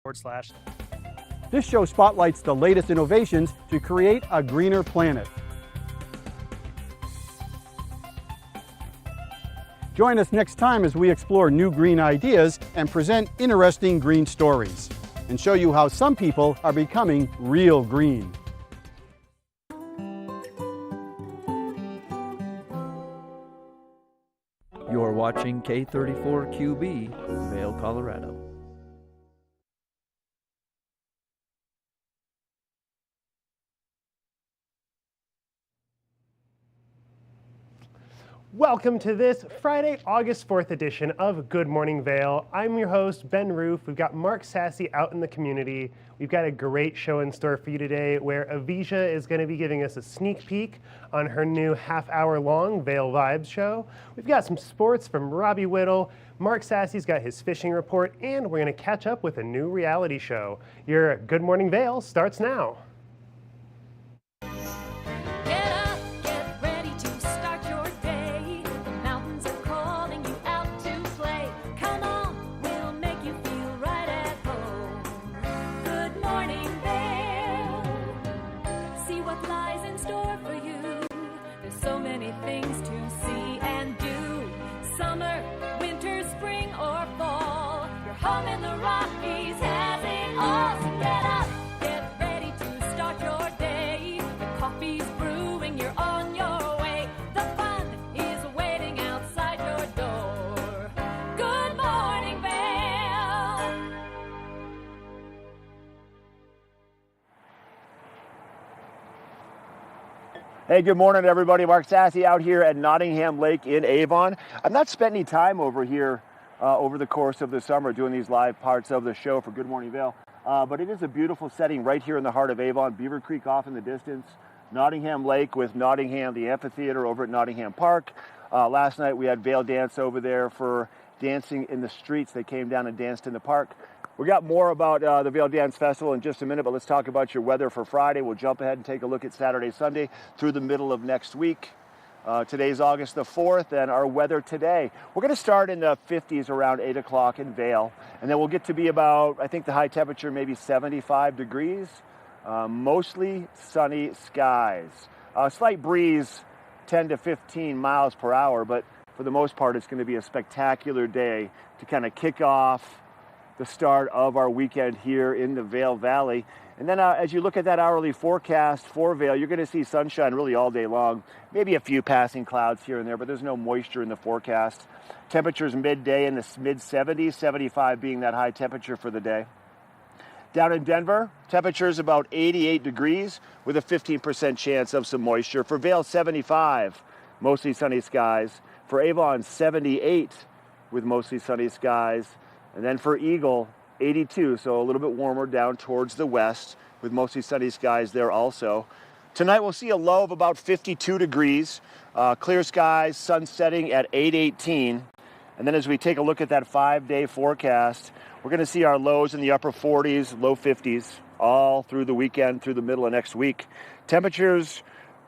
/. This show spotlights the latest innovations to create a greener planet. Join us next time as we explore new green ideas and present interesting green stories and show you how some people are becoming real green. You're watching K34QB, Vail, Colorado. Welcome to this Friday, August 4th edition of Good Morning Vail. I'm your host, Ben Roof. We've got Mark Sassy out in the community. We've got a great show in store for you today where Avisha is going to be giving us a sneak peek on her new half-hour-long Vail Vibes show. We've got some sports from Robbie Whittle. Mark Sassy's got his fishing report, and we're going to catch up with a new reality show. Your Good Morning Vail starts now. Hey, good morning, everybody. Mark Sassy out here at Nottingham Lake in Avon. I've not spent any time over here over the course of the summer doing these live parts of the show for Good Morning Vail, but it is a beautiful setting right here in the heart of Avon. Beaver Creek off in the distance, Nottingham Lake with Nottingham, the amphitheater over at Nottingham Park. Last night we had Vail Dance over there for dancing in the streets. They came down and danced in the park. We got more about the Vail Dance Festival in just a minute, but let's talk about your weather for Friday. We'll jump ahead and take a look at Saturday, Sunday through the middle of next week. Today's August the 4th, and our weather today. We're going to start in the 50s around 8 o'clock in Vail, and then we'll get to be about, I think the high temperature maybe 75 degrees. Mostly sunny skies. Slight breeze, 10 to 15 miles per hour, but for the most part, it's going to be a spectacular day to kind of kick off the start of our weekend here in the Vail Valley. And then as you look at that hourly forecast for Vail, you're going to see sunshine really all day long. Maybe a few passing clouds here and there, but there's no moisture in the forecast. Temperatures midday in the mid-70s, 75 being that high temperature for the day. Down in Denver, temperatures about 88 degrees with a 15% chance of some moisture. For Vail, 75, mostly sunny skies. For Avon, 78 with mostly sunny skies. And then for Eagle, 82, so a little bit warmer down towards the west with mostly sunny skies there also. Tonight we'll see a low of about 52 degrees, clear skies, sun setting at 8:18. And then as we take a look at that 5-day forecast, we're going to see our lows in the upper 40s, low 50s, all through the weekend, through the middle of next week. Temperatures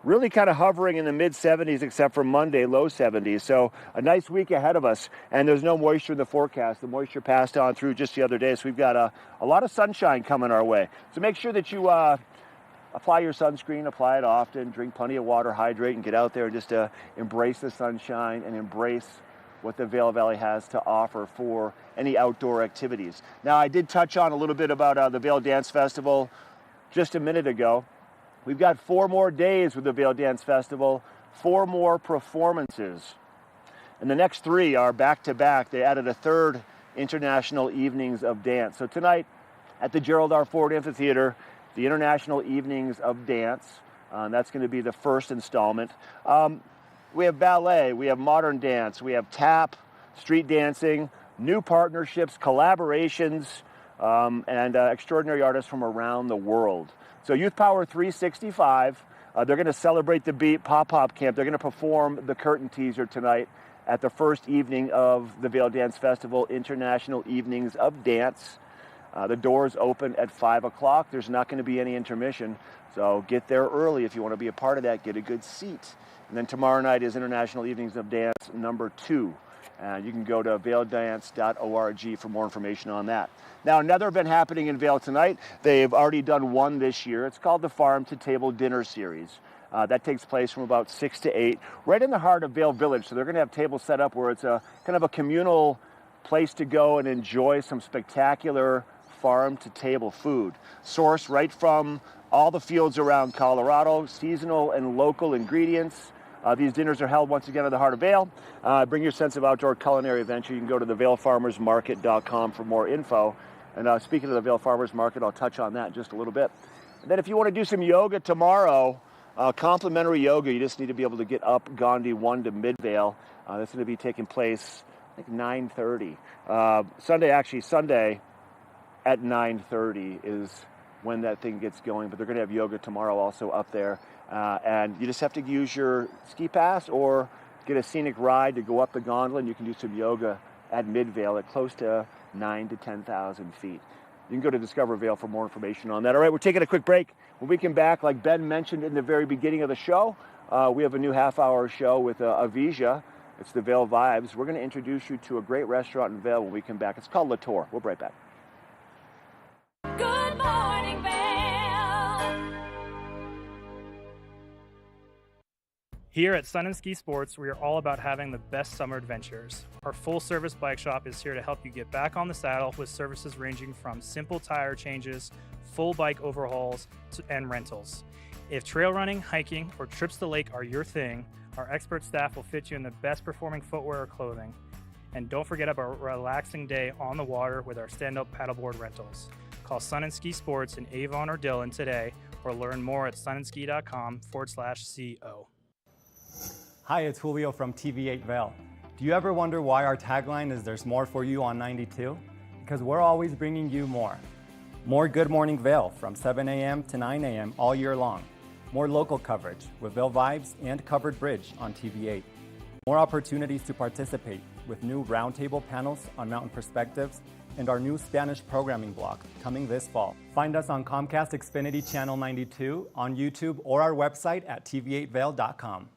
really kind of hovering in the mid-70s except for Monday, low 70s. So a nice week ahead of us, and there's no moisture in the forecast. The moisture passed on through just the other day, so we've got a lot of sunshine coming our way. So make sure that you apply your sunscreen, apply it often, drink plenty of water, hydrate, and get out there and just embrace the sunshine and embrace what the Vail Valley has to offer for any outdoor activities. Now, I did touch on a little bit about the Vail Dance Festival just a minute ago. We've got 4 more days with the Vail Dance Festival, 4 more performances. And the next 3 are back-to-back. They added a 3rd International Evenings of Dance. So tonight at the Gerald R. Ford Amphitheater, the International Evenings of Dance. That's going to be the first installment. We have ballet, we have modern dance, we have tap, street dancing, new partnerships, collaborations, and extraordinary artists from around the world. So Youth Power 365, they're going to celebrate the beat Pop-Pop Camp. They're going to perform the curtain teaser tonight at the first evening of the Vail Dance Festival, International Evenings of Dance. The doors open at 5 o'clock. There's not going to be any intermission, so get there early if you want to be a part of that. Get a good seat. And then tomorrow night is International Evenings of Dance number 2. You can go to vaildance.org for more information on that. Now, another event happening in Vail tonight. They've already done one this year. It's called the Farm to Table Dinner Series. That takes place from about 6 to 8, right in the heart of Vail Village. So they're going to have tables set up where it's a kind of a communal place to go and enjoy some spectacular farm to table food, sourced right from all the fields around Colorado, seasonal and local ingredients. These dinners are held once again in the heart of Vail. Bring your sense of outdoor culinary adventure. You can go to the vailfarmersmarket.com for more info. And speaking of the Vail Farmers Market, I'll touch on that in just a little bit. And then if you want to do some yoga tomorrow, complimentary yoga, you just need to be able to get up Gandhi 1 to Midvale. That's going to be taking place, I think, 9:30. Sunday at 9:30 is when that thing gets going. But they're going to have yoga tomorrow also up there. And you just have to use your ski pass or get a scenic ride to go up the gondola, and you can do some yoga at Midvale at close to 9,000 to 10,000 feet. You can go to Discover Vail for more information on that. All right, we're taking a quick break. When we come back, like Ben mentioned in the very beginning of the show, we have a new half-hour show with Avija. It's the Vail Vibes. We're going to introduce you to a great restaurant in Vail when we come back. It's called La Tour. We'll be right back. Good morning, Vail. Here at Sun and Ski Sports, we are all about having the best summer adventures. Our full-service bike shop is here to help you get back on the saddle with services ranging from simple tire changes, full bike overhauls, and rentals. If trail running, hiking, or trips to the lake are your thing, our expert staff will fit you in the best performing footwear or clothing. And don't forget about a relaxing day on the water with our stand-up paddleboard rentals. Call Sun and Ski Sports in Avon or Dillon today, or learn more at sunandski.com/CO. Hi, it's Julio from TV8 Vail. Do you ever wonder why our tagline is "There's more for you on 92"? Because we're always bringing you more. More Good Morning Vail from 7 a.m. to 9 a.m. all year long. More local coverage with Vail Vibes and Covered Bridge on TV8. More opportunities to participate with new roundtable panels on mountain perspectives and our new Spanish programming block coming this fall. Find us on Comcast Xfinity Channel 92, on YouTube, or our website at tv8vail.com.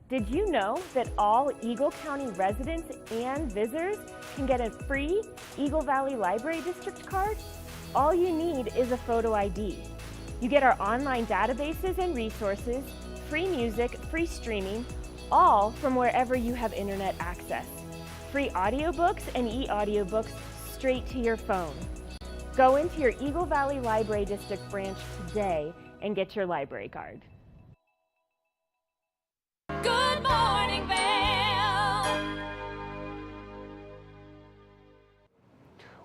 Did you know that all Eagle County residents and visitors can get a free Eagle Valley Library District card? All you need is a photo ID. You get our online databases and resources, free music, free streaming, all from wherever you have internet access. Free audiobooks and e-audiobooks straight to your phone. Go into your Eagle Valley Library District branch today and get your library card. Good morning, Vail.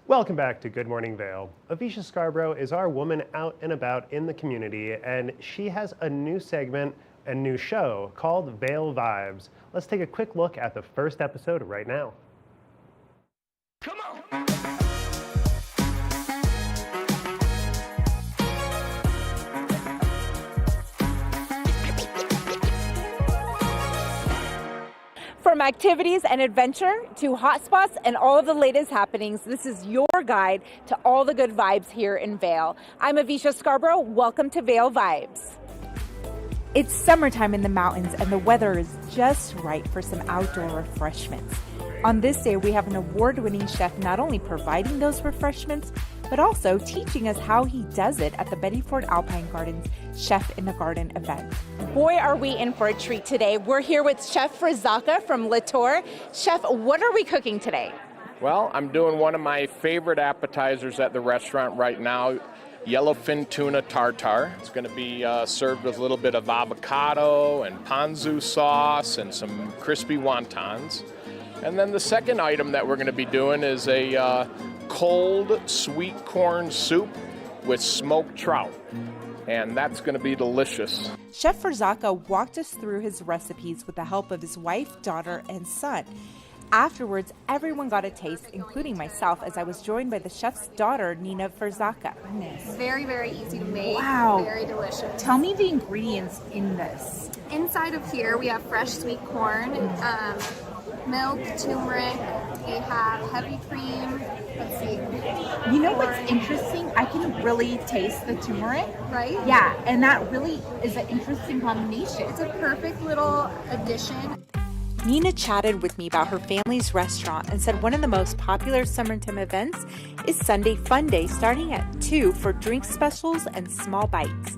Welcome back to Good Morning Vail. Avisha Scarborough is our woman out and about in the community, and she has a new segment, a new show called Vail Vibes. Let's take a quick look at the first episode right now. Come on. For activities and adventure to hotspots and all of the latest happenings, this is your guide to all the good vibes here in Vail. I'm Avisha Scarborough. Welcome to Vail Vibes. It's summertime in the mountains and the weather is just right for some outdoor refreshments. On this day, we have an award-winning chef not only providing those refreshments, but also teaching us how he does it at the Betty Ford Alpine Gardens Chef in the Garden event. Boy, are we in for a treat today. We're here with Chef Frizaka from Latour. Chef, what are we cooking today? Well, I'm doing one of my favorite appetizers at the restaurant right now, yellowfin tuna tartare. It's going to be served with a little bit of avocado and ponzu sauce and some crispy wontons. And then the second item that we're going to be doing is a cold sweet corn soup with smoked trout. And that's going to be delicious. Chef Frizaka walked us through his recipes with the help of his wife, daughter, and son. Afterwards, everyone got a taste, including myself, as I was joined by the chef's daughter, Nina Frizaka. Very, very easy to make. Wow. Very delicious. Tell me the ingredients in this. Inside of here, we have fresh sweet corn, milk, turmeric. We have heavy cream. Let's see. You know what's interesting? I can really taste the turmeric. Right? Yeah, and that really is an interesting combination. It's a perfect little addition. Nina chatted with me about her family's restaurant and said one of the most popular summertime events is Sunday Fun Day, starting at 2 for drink specials and small bites.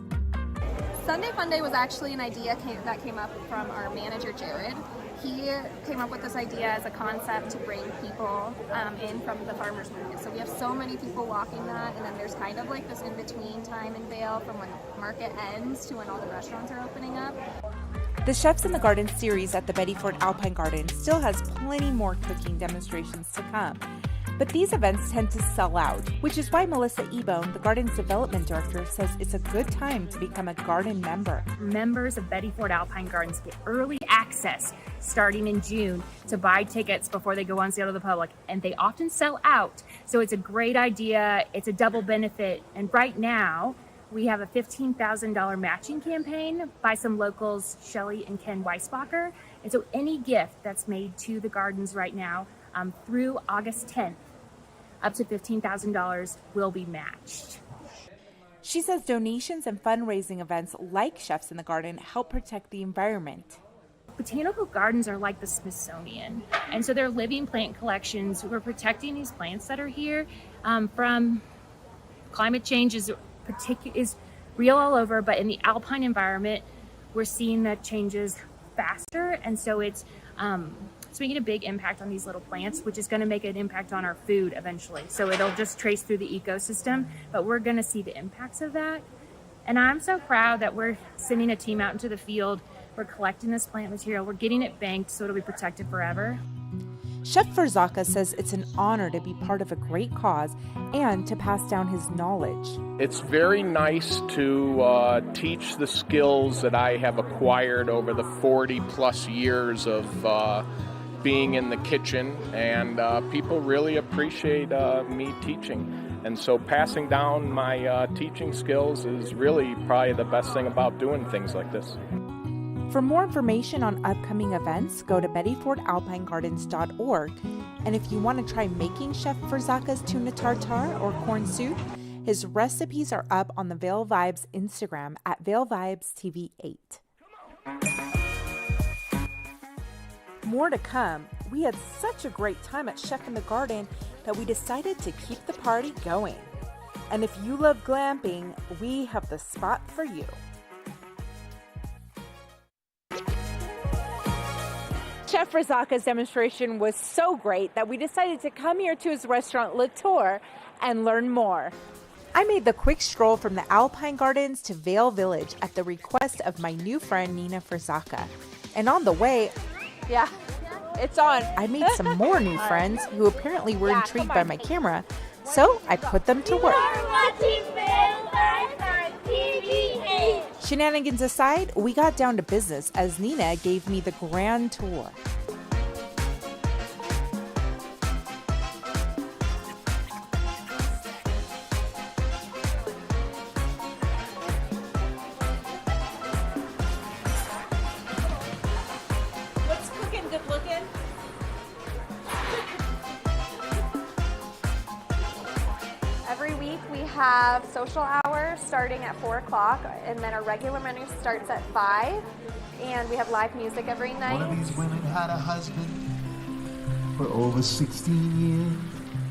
Sunday Fun Day was actually an idea that came up from our manager, Jared. He came up with this idea as a concept to bring people in from the farmers market. So we have so many people walking that, and then there's kind of like this in-between time in Vail from when the market ends to when all the restaurants are opening up. The Chefs in the Garden series at the Betty Ford Alpine Garden still has plenty more cooking demonstrations to come. But these events tend to sell out, which is why Melissa Ebone, the garden's development director, says it's a good time to become a garden member. Members of Betty Ford Alpine Gardens get early access starting in June to buy tickets before they go on sale to the public, and they often sell out. So it's a great idea. It's a double benefit. And right now, we have a $15,000 matching campaign by some locals, Shelley and Ken Weisbacher. And so any gift that's made to the gardens right now through August 10th, up to $15,000 will be matched. She says donations and fundraising events like Chefs in the Garden help protect the environment. Botanical gardens are like the Smithsonian, and so they're living plant collections. We're protecting these plants that are here from climate change is real all over, but in the alpine environment, we're seeing that changes faster, and so it's making a big impact on these little plants, which is going to make an impact on our food eventually. So it'll just trace through the ecosystem, but we're going to see the impacts of that. And I'm so proud that we're sending a team out into the field. We're collecting this plant material. We're getting it banked so it'll be protected forever. Chef Frizaka says it's an honor to be part of a great cause and to pass down his knowledge. It's very nice to teach the skills that I have acquired over the 40 plus years of being in the kitchen, and people really appreciate me teaching. And so passing down my teaching skills is really probably the best thing about doing things like this. For more information on upcoming events, go to bettyfordalpinegardens.org. And if you want to try making Chef Frizaka's tuna tartare or corn soup, his recipes are up on the Vail Vibes Instagram at Vail Vibes TV8. More to come. We had such a great time at Chef in the Garden that we decided to keep the party going. And if you love glamping, we have the spot for you. Chef Frizaka's demonstration was so great that we decided to come here to his restaurant Latour and learn more. I made the quick stroll from the Alpine Gardens to Vail Village at the request of my new friend Nina Frizaka. And on the way, yeah, it's on. I made some more new friends who apparently were intrigued by my camera, so I put them to work. Shenanigans aside, we got down to business as Nina gave me the grand tour. What's cooking? Good looking? Every week we have social hours starting at 4 o'clock, and then our regular menu starts at 5, and we have live music every night. One of these women had a husband for over 16 years.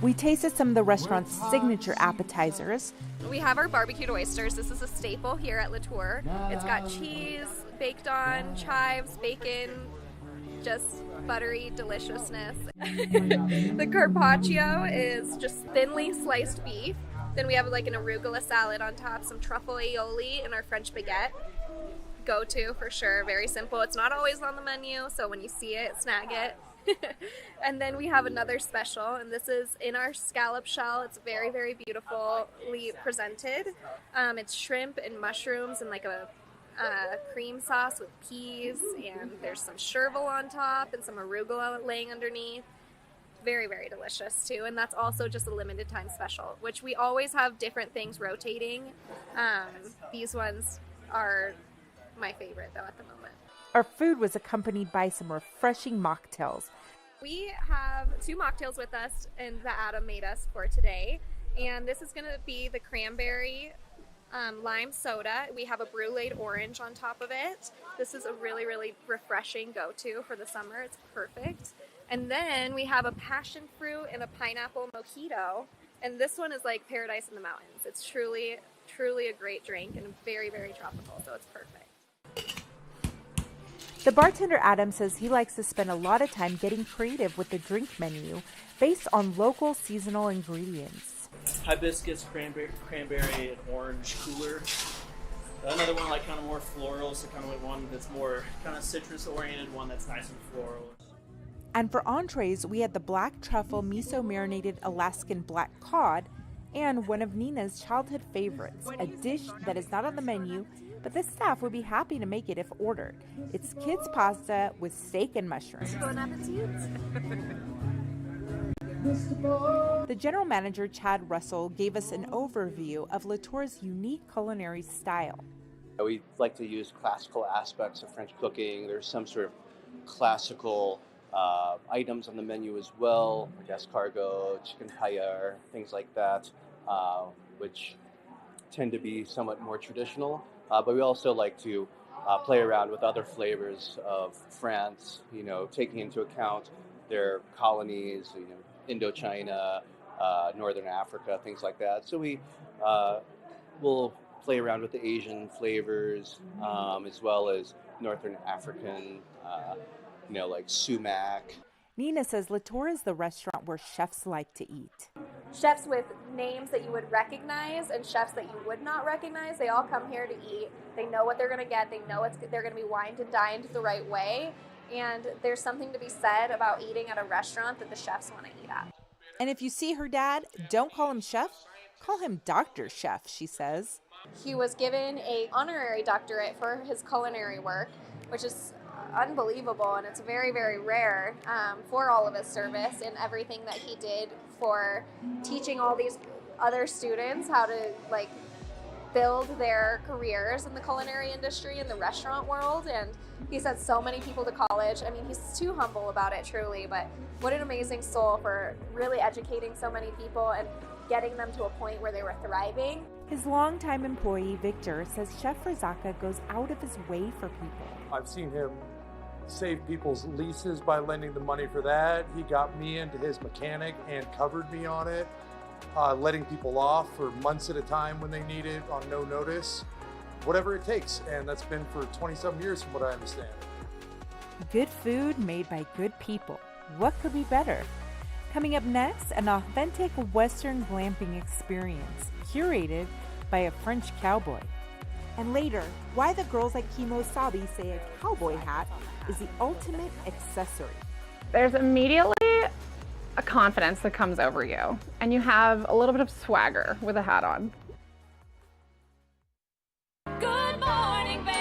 We tasted some of the restaurant's signature appetizers. We have our barbecued oysters. This is a staple here at Latour. It's got cheese, baked on, chives, bacon, just buttery deliciousness. The carpaccio is just thinly sliced beef. Then we have like an arugula salad on top, some truffle aioli, and our French baguette. Go-to for sure, very simple. It's not always on the menu, so when you see it, snag it. And then we have another special, and this is in our scallop shell. It's very, very beautifully presented. It's shrimp and mushrooms and like a cream sauce with peas, and there's some chervil on top and some arugula laying underneath. Very, very delicious too, and that's also just a limited time special, which we always have different things rotating. These ones are my favorite though at the moment. Our food was accompanied by some refreshing mocktails. We have 2 mocktails with us, and that Adam made us for today. And this is going to be the cranberry lime soda. We have a bruleed orange on top of it. This is a really, really refreshing go-to for the summer. It's perfect. And then we have a passion fruit and a pineapple mojito. And this one is like paradise in the mountains. It's truly, truly a great drink and very, very tropical, so it's perfect. The bartender Adam says he likes to spend a lot of time getting creative with the drink menu based on local seasonal ingredients. Hibiscus, cranberry and orange cooler. Another one like kind of more floral, so kind of like one that's more kind of citrus oriented, one that's nice and floral. And for entrees, we had the black truffle miso marinated Alaskan black cod and one of Nina's childhood favorites, a dish that is not on the menu, but the staff would be happy to make it if ordered. It's kids' pasta with steak and mushrooms. Bon appetit! The general manager, Chad Russell, gave us an overview of Latour's unique culinary style. We like to use classical aspects of French cooking. There's some sort of classical items on the menu as well, like escargot, chicken paella, things like that, which tend to be somewhat more traditional. But we also like to play around with other flavors of France, taking into account their colonies, Indochina, Northern Africa, things like that. So we will play around with the Asian flavors, as well as Northern African, like sumac. Nina says Latour is the restaurant where chefs like to eat. Chefs with names that you would recognize and chefs that you would not recognize, they all come here to eat. They know what they're going to get. They know they're going to be wined and dined the right way. And there's something to be said about eating at a restaurant that the chefs want to eat at. And if you see her dad, don't call him chef, call him Dr. Chef, she says. He was given an honorary doctorate for his culinary work, which is unbelievable, and it's very, very rare for all of his service and everything that he did for teaching all these other students how to build their careers in the culinary industry in the restaurant world. And he sent so many people to college. I mean, he's too humble about it, truly, but what an amazing soul for really educating so many people and getting them to a point where they were thriving. His longtime employee, Victor, says Chef Rizaka goes out of his way for people. I've seen him save people's leases by lending the money for that. He got me into his mechanic and covered me on it, letting people off for months at a time when they need it on no notice, whatever it takes. And that's been for 20-some years from what I understand. Good food made by good people. What could be better? Coming up next, an authentic Western glamping experience curated by a French cowboy. And later, why the girls at Kimosabi say a cowboy hat is the ultimate accessory. There's immediately a confidence that comes over you, and you have a little bit of swagger with a hat on. Good morning, Vail.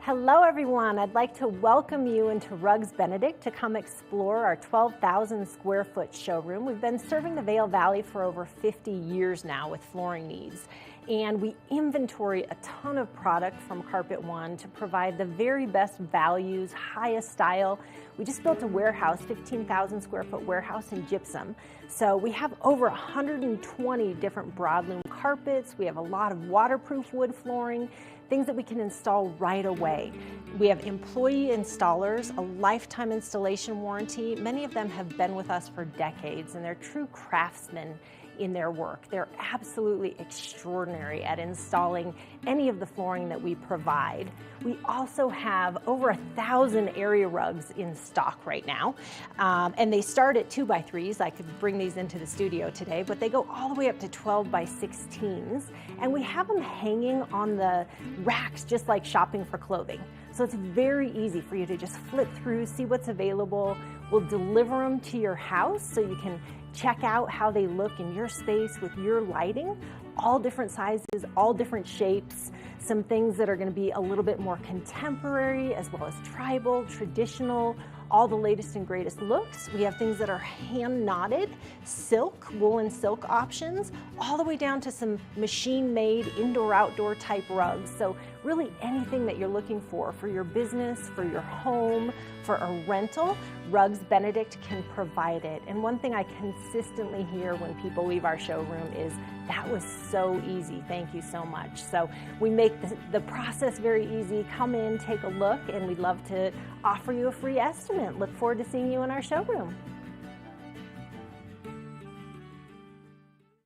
Hello everyone, I'd like to welcome you into Rugs Benedict to come explore our 12,000 square foot showroom. We've been serving the Vail Valley for over 50 years now with flooring needs. And we inventory a ton of product from Carpet One to provide the very best values, highest style. We just built a warehouse, 15,000 square foot warehouse in gypsum. So we have over 120 different broadloom carpets. We have a lot of waterproof wood flooring, things that we can install right away. We have employee installers, a lifetime installation warranty. Many of them have been with us for decades, and they're true craftsmen in their work. They're absolutely extraordinary at installing any of the flooring that we provide. We also have over 1,000 area rugs in stock right now, and they start at 2x3s. I could bring these into the studio today, but they go all the way up to 12x16s, and we have them hanging on the racks just like shopping for clothing. So it's very easy for you to just flip through, see what's available. We'll deliver them to your house so you can check out how they look in your space with your lighting, all different sizes, all different shapes, some things that are going to be a little bit more contemporary as well as tribal, traditional, all the latest and greatest looks. We have things that are hand knotted, silk, woolen silk options, all the way down to some machine made indoor outdoor type rugs. So really anything that you're looking for your business, for your home, for a rental, Rugs Benedict can provide it. And one thing I consistently hear when people leave our showroom is, that was so easy, thank you so much. So we make the process very easy. Come in, take a look, and we'd love to offer you a free estimate. Look forward to seeing you in our showroom.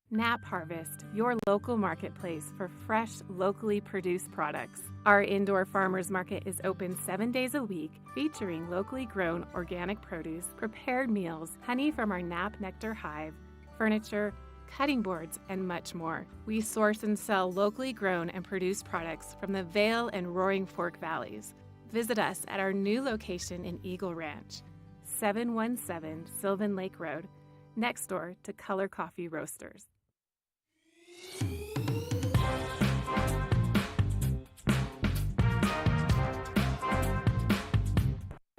Nap Harvest, your local marketplace for fresh, locally produced products. Our indoor farmers market is open 7 days a week, featuring locally grown organic produce, prepared meals, honey from our Nap Nectar hive, furniture, cutting boards, and much more. We source and sell locally grown and produced products from the Vail and Roaring Fork Valleys. Visit us at our new location in Eagle Ranch, 717 Sylvan Lake Road, next door to Color Coffee Roasters.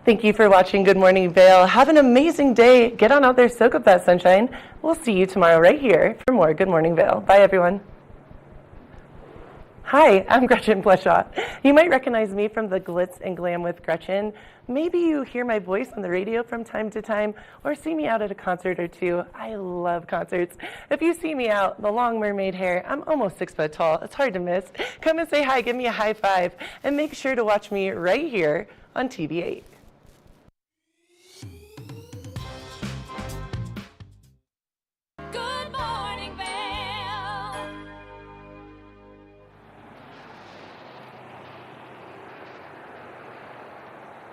Thank you for watching Good Morning Vail. Have an amazing day. Get on out there, soak up that sunshine. We'll see you tomorrow right here for more Good Morning Vail. Bye, everyone. Hi, I'm Gretchen Bleshaw. You might recognize me from the Glitz and Glam with Gretchen. Maybe you hear my voice on the radio from time to time or see me out at a concert or two. I love concerts. If you see me out, the long mermaid hair, I'm almost 6 foot tall. It's hard to miss. Come and say hi, give me a high five, and make sure to watch me right here on TV8. Good morning, Vail.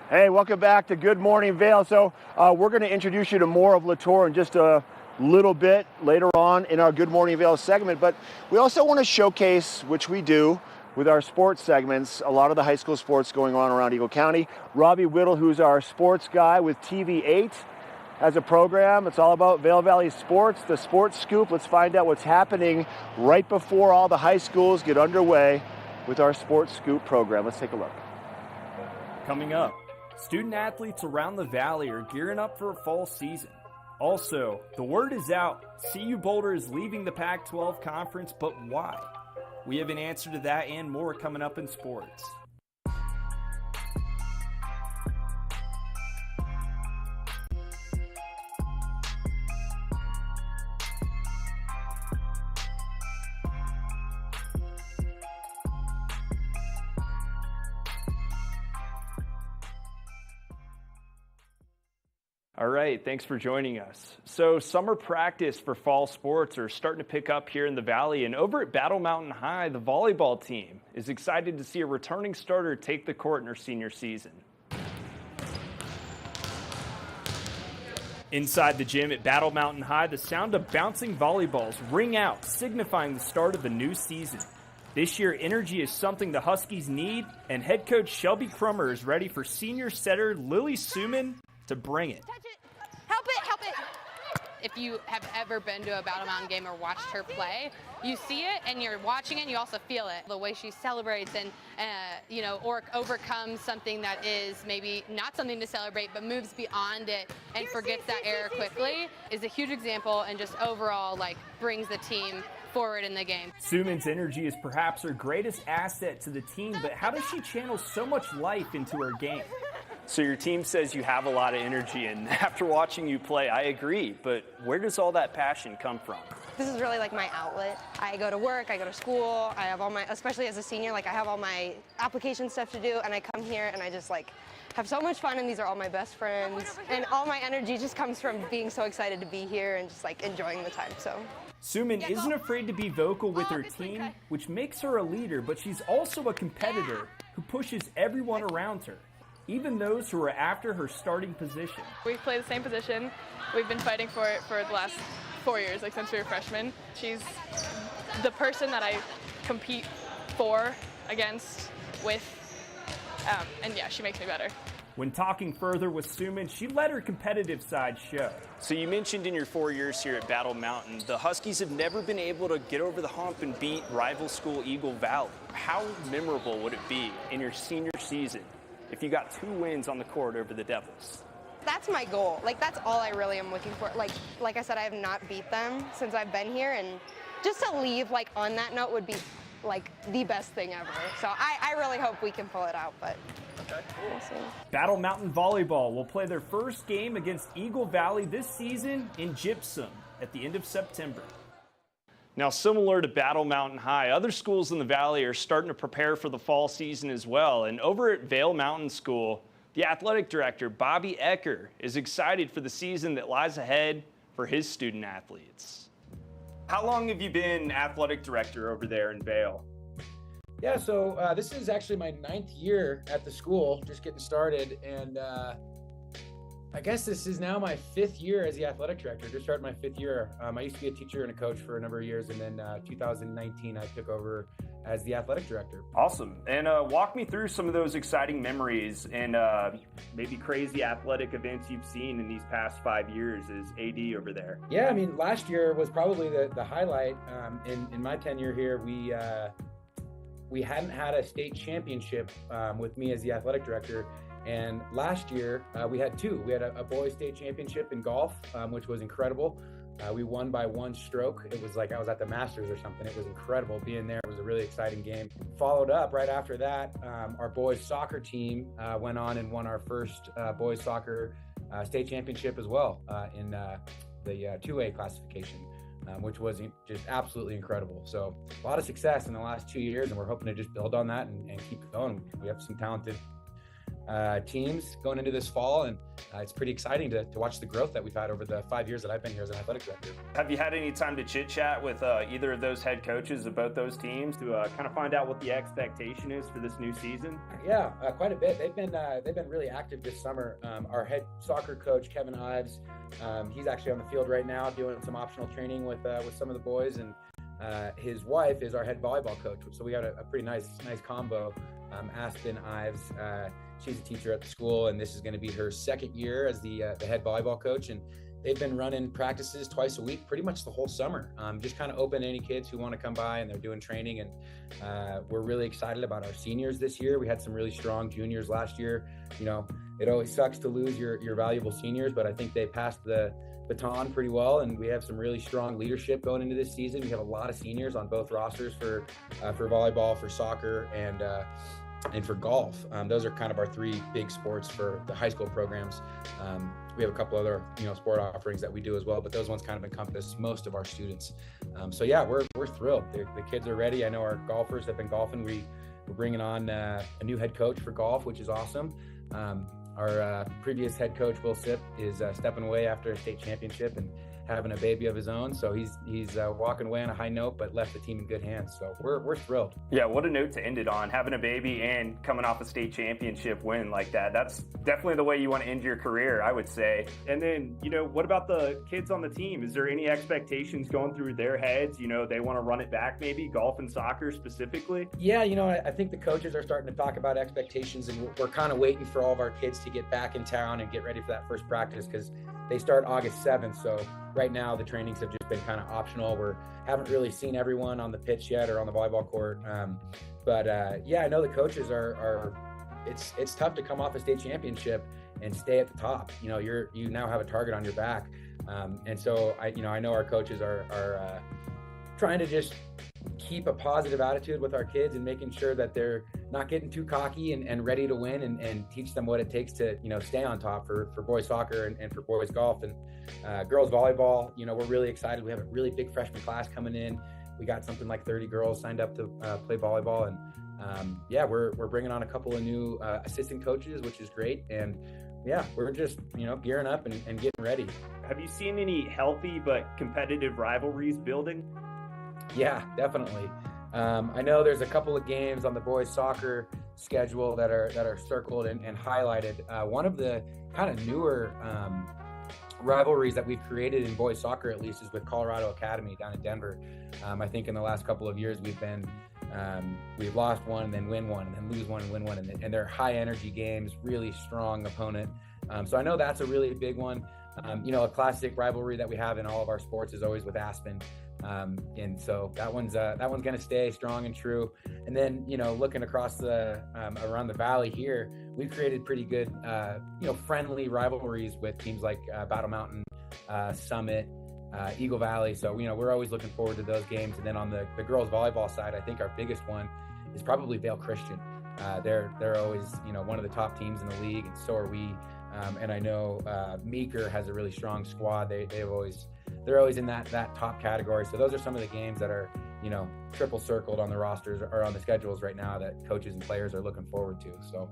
Hey, welcome back to Good Morning Vail. So we're going to introduce you to more of Latour in just a little bit later on in our Good Morning Vail segment, but we also want to showcase, which we do with our sports segments, a lot of the high school sports going on around Eagle County. Robbie Whittle, who's our sports guy with TV8, has a program. It's all about Vail Valley sports, the Sports Scoop. Let's find out what's happening right before all the high schools get underway with our Sports Scoop program. Let's take a look. Coming up, student athletes around the valley are gearing up for a fall season. Also, the word is out, CU Boulder is leaving the Pac-12 conference, but why? We have an answer to that and more coming up in sports. All right, thanks for joining us. So summer practice for fall sports are starting to pick up here in the Valley, and over at Battle Mountain High, the volleyball team is excited to see a returning starter take the court in her senior season. Inside the gym at Battle Mountain High, the sound of bouncing volleyballs ring out, signifying the start of the new season. This year, energy is something the Huskies need, and head coach Shelby Crummer is ready for senior setter Lily Suman to bring it. Help it, help it. If you have ever been to a Battle Mountain game or watched her play, you see it and you're watching it and you also feel it. The way she celebrates and, or overcomes something that is maybe not something to celebrate but moves beyond it and forgets that error quickly is a huge example, and just overall brings the team forward in the game. Suman's energy is perhaps her greatest asset to the team, but how does she channel so much life into her game? So your team says you have a lot of energy, and after watching you play, I agree, but where does all that passion come from? This is really like my outlet. I go to work, I go to school, I have all my, especially as a senior, like I have all my application stuff to do, and I come here and I just like have so much fun, and these are all my best friends, and all my energy just comes from being so excited to be here and just like enjoying the time, so. Suman isn't afraid to be vocal with her team, which makes her a leader, but she's also a competitor who pushes everyone around her, even those who are after her starting position. We play the same position. We've been fighting for it for the last 4 years, like since we were freshmen. She's the person that I compete for, against, with, and yeah, she makes me better. When talking further with Suman, she let her competitive side show. So you mentioned in your 4 years here at Battle Mountain, the Huskies have never been able to get over the hump and beat rival school Eagle Valley. How memorable would it be in your senior season if you got 2 wins on the court over the Devils? That's my goal. Like that's all I really am looking for. Like I said, I have not beat them since I've been here, and just to leave like on that note would be like the best thing ever. So I really hope we can pull it out, but we'll see. Battle Mountain Volleyball will play their first game against Eagle Valley this season in Gypsum at the end of September. Now, similar to Battle Mountain High, other schools in the Valley are starting to prepare for the fall season as well. And over at Vail Mountain School, the athletic director, Bobby Ecker, is excited for the season that lies ahead for his student athletes. How long have you been athletic director over there in Vail? Yeah, so this is actually my 9th year at the school, just getting started. And I guess this is now my 5th year as the athletic director. Just started my 5th year. I used to be a teacher and a coach for a number of years, and then 2019 I took over as the athletic director. Awesome. And walk me through some of those exciting memories and maybe crazy athletic events you've seen in these past 5 years as AD over there. Yeah, I mean, last year was probably the highlight. In my tenure here, we hadn't had a state championship with me as the athletic director. And last year, we had 2. We had a boys state championship in golf, which was incredible. We won by 1 stroke. It was like I was at the Masters or something. It was incredible being there. It was a really exciting game. Followed up right after that, our boys soccer team went on and won our first boys soccer state championship as well in the 2A classification, which was just absolutely incredible. So a lot of success in the last 2 years, and we're hoping to just build on that and keep going. We have some talented teams going into this fall, and it's pretty exciting to watch the growth that we've had over the 5 years that I've been here as an athletic director. Have you had any time to chit chat with either of those head coaches of both those teams to kind of find out what the expectation is for this new season? Yeah, quite a bit. They've been really active this summer. Our head soccer coach, Kevin Ives, he's actually on the field right now doing some optional training with some of the boys, and his wife is our head volleyball coach. So we got a pretty nice combo. Aspen Ives, she's a teacher at the school, and this is going to be her 2nd year as the head volleyball coach. And they've been running practices twice a week, pretty much the whole summer. Just kind of open to any kids who want to come by, and they're doing training. And we're really excited about our seniors this year. We had some really strong juniors last year. You know, it always sucks to lose your valuable seniors, but I think they passed the baton pretty well, and we have some really strong leadership going into this season. We have a lot of seniors on both rosters for volleyball, for soccer, and for golf. Those are kind of our 3 big sports for the high school programs. We have a couple other sport offerings that we do as well, but those ones kind of encompass most of our students. So yeah, we're thrilled. The kids are ready. I know our golfers have been golfing. We're bringing on a new head coach for golf, which is awesome. Our previous head coach, Will Sipp, is stepping away after a state championship and having a baby of his own. So he's walking away on a high note, but left the team in good hands. So we're thrilled. Yeah, what a note to end it on. Having a baby and coming off a state championship win like that. That's definitely the way you want to end your career, I would say. And then, what about the kids on the team? Is there any expectations going through their heads? They want to run it back maybe, golf and soccer specifically? Yeah, I think the coaches are starting to talk about expectations, and we're kind of waiting for all of our kids to get back in town and get ready for that first practice, because they start August 7th. So right now the trainings have just been kind of optional. We haven't really seen everyone on the pitch yet or on the volleyball court. But I know the coaches are it's tough to come off a state championship and stay at the top. You now have a target on your back. And so I know our coaches are trying to just keep a positive attitude with our kids and making sure that they're not getting too cocky and ready to win, and teach them what it takes to, stay on top for boys soccer and for boys golf and girls volleyball. We're really excited. We have a really big freshman class coming in. We got something like 30 girls signed up to play volleyball, and we're bringing on a couple of new assistant coaches, which is great. And we're just, gearing up and getting ready. Have you seen any healthy but competitive rivalries building? Yeah, definitely. I know there's a couple of games on the boys soccer schedule that are circled and highlighted. One of the kind of newer rivalries that we've created in boys soccer, at least, is with Colorado Academy down in Denver. I think in the last couple of years we've lost one and then win one and then lose one and win one, and they're high energy games, really strong opponent. So I know that's a really big one. A classic rivalry that we have in all of our sports is always with Aspen. And so that one's going to stay strong and true. And then, looking across around the valley here, we've created pretty good, friendly rivalries with teams like Battle Mountain, Summit, Eagle Valley. So, we're always looking forward to those games. And then on the girls volleyball side, I think our biggest one is probably Vail Christian. They're always, one of the top teams in the league, and so are we. And I know Meeker has a really strong squad. They're always in that top category. So those are some of the games that are, triple circled on the rosters or on the schedules right now that coaches and players are looking forward to. So,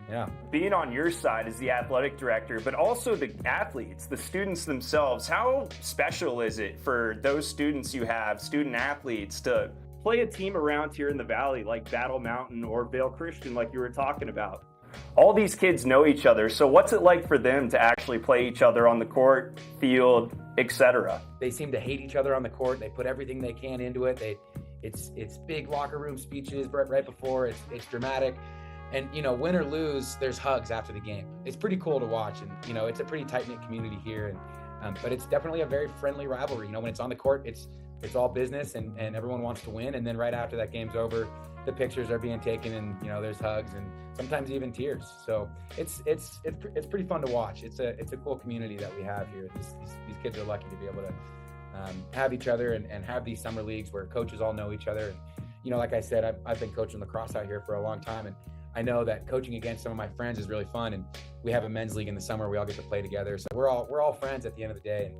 yeah. Being on your side as the athletic director, but also the athletes, the students themselves, how special is it for those student athletes to play a team around here in the Valley like Battle Mountain or Vail Christian, like you were talking about? All these kids know each other, so what's it like for them to actually play each other on the court, field, etc.? They seem to hate each other on the court. They put everything they can into it. It's big locker room speeches right before. It's dramatic, and win or lose, there's hugs after the game. It's pretty cool to watch, and it's a pretty tight-knit community here, and but it's definitely a very friendly rivalry. When it's on the court, it's all business, and everyone wants to win, and then right after that game's over, the pictures are being taken, and there's hugs and sometimes even tears. So it's pretty fun to watch. It's a cool community that we have here. These kids are lucky to be able to have each other and have these summer leagues where coaches all know each other. And like I said, I've been coaching lacrosse out here for a long time, and I know that coaching against some of my friends is really fun. And we have a men's league in the summer. We all get to play together, so we're all friends at the end of the day.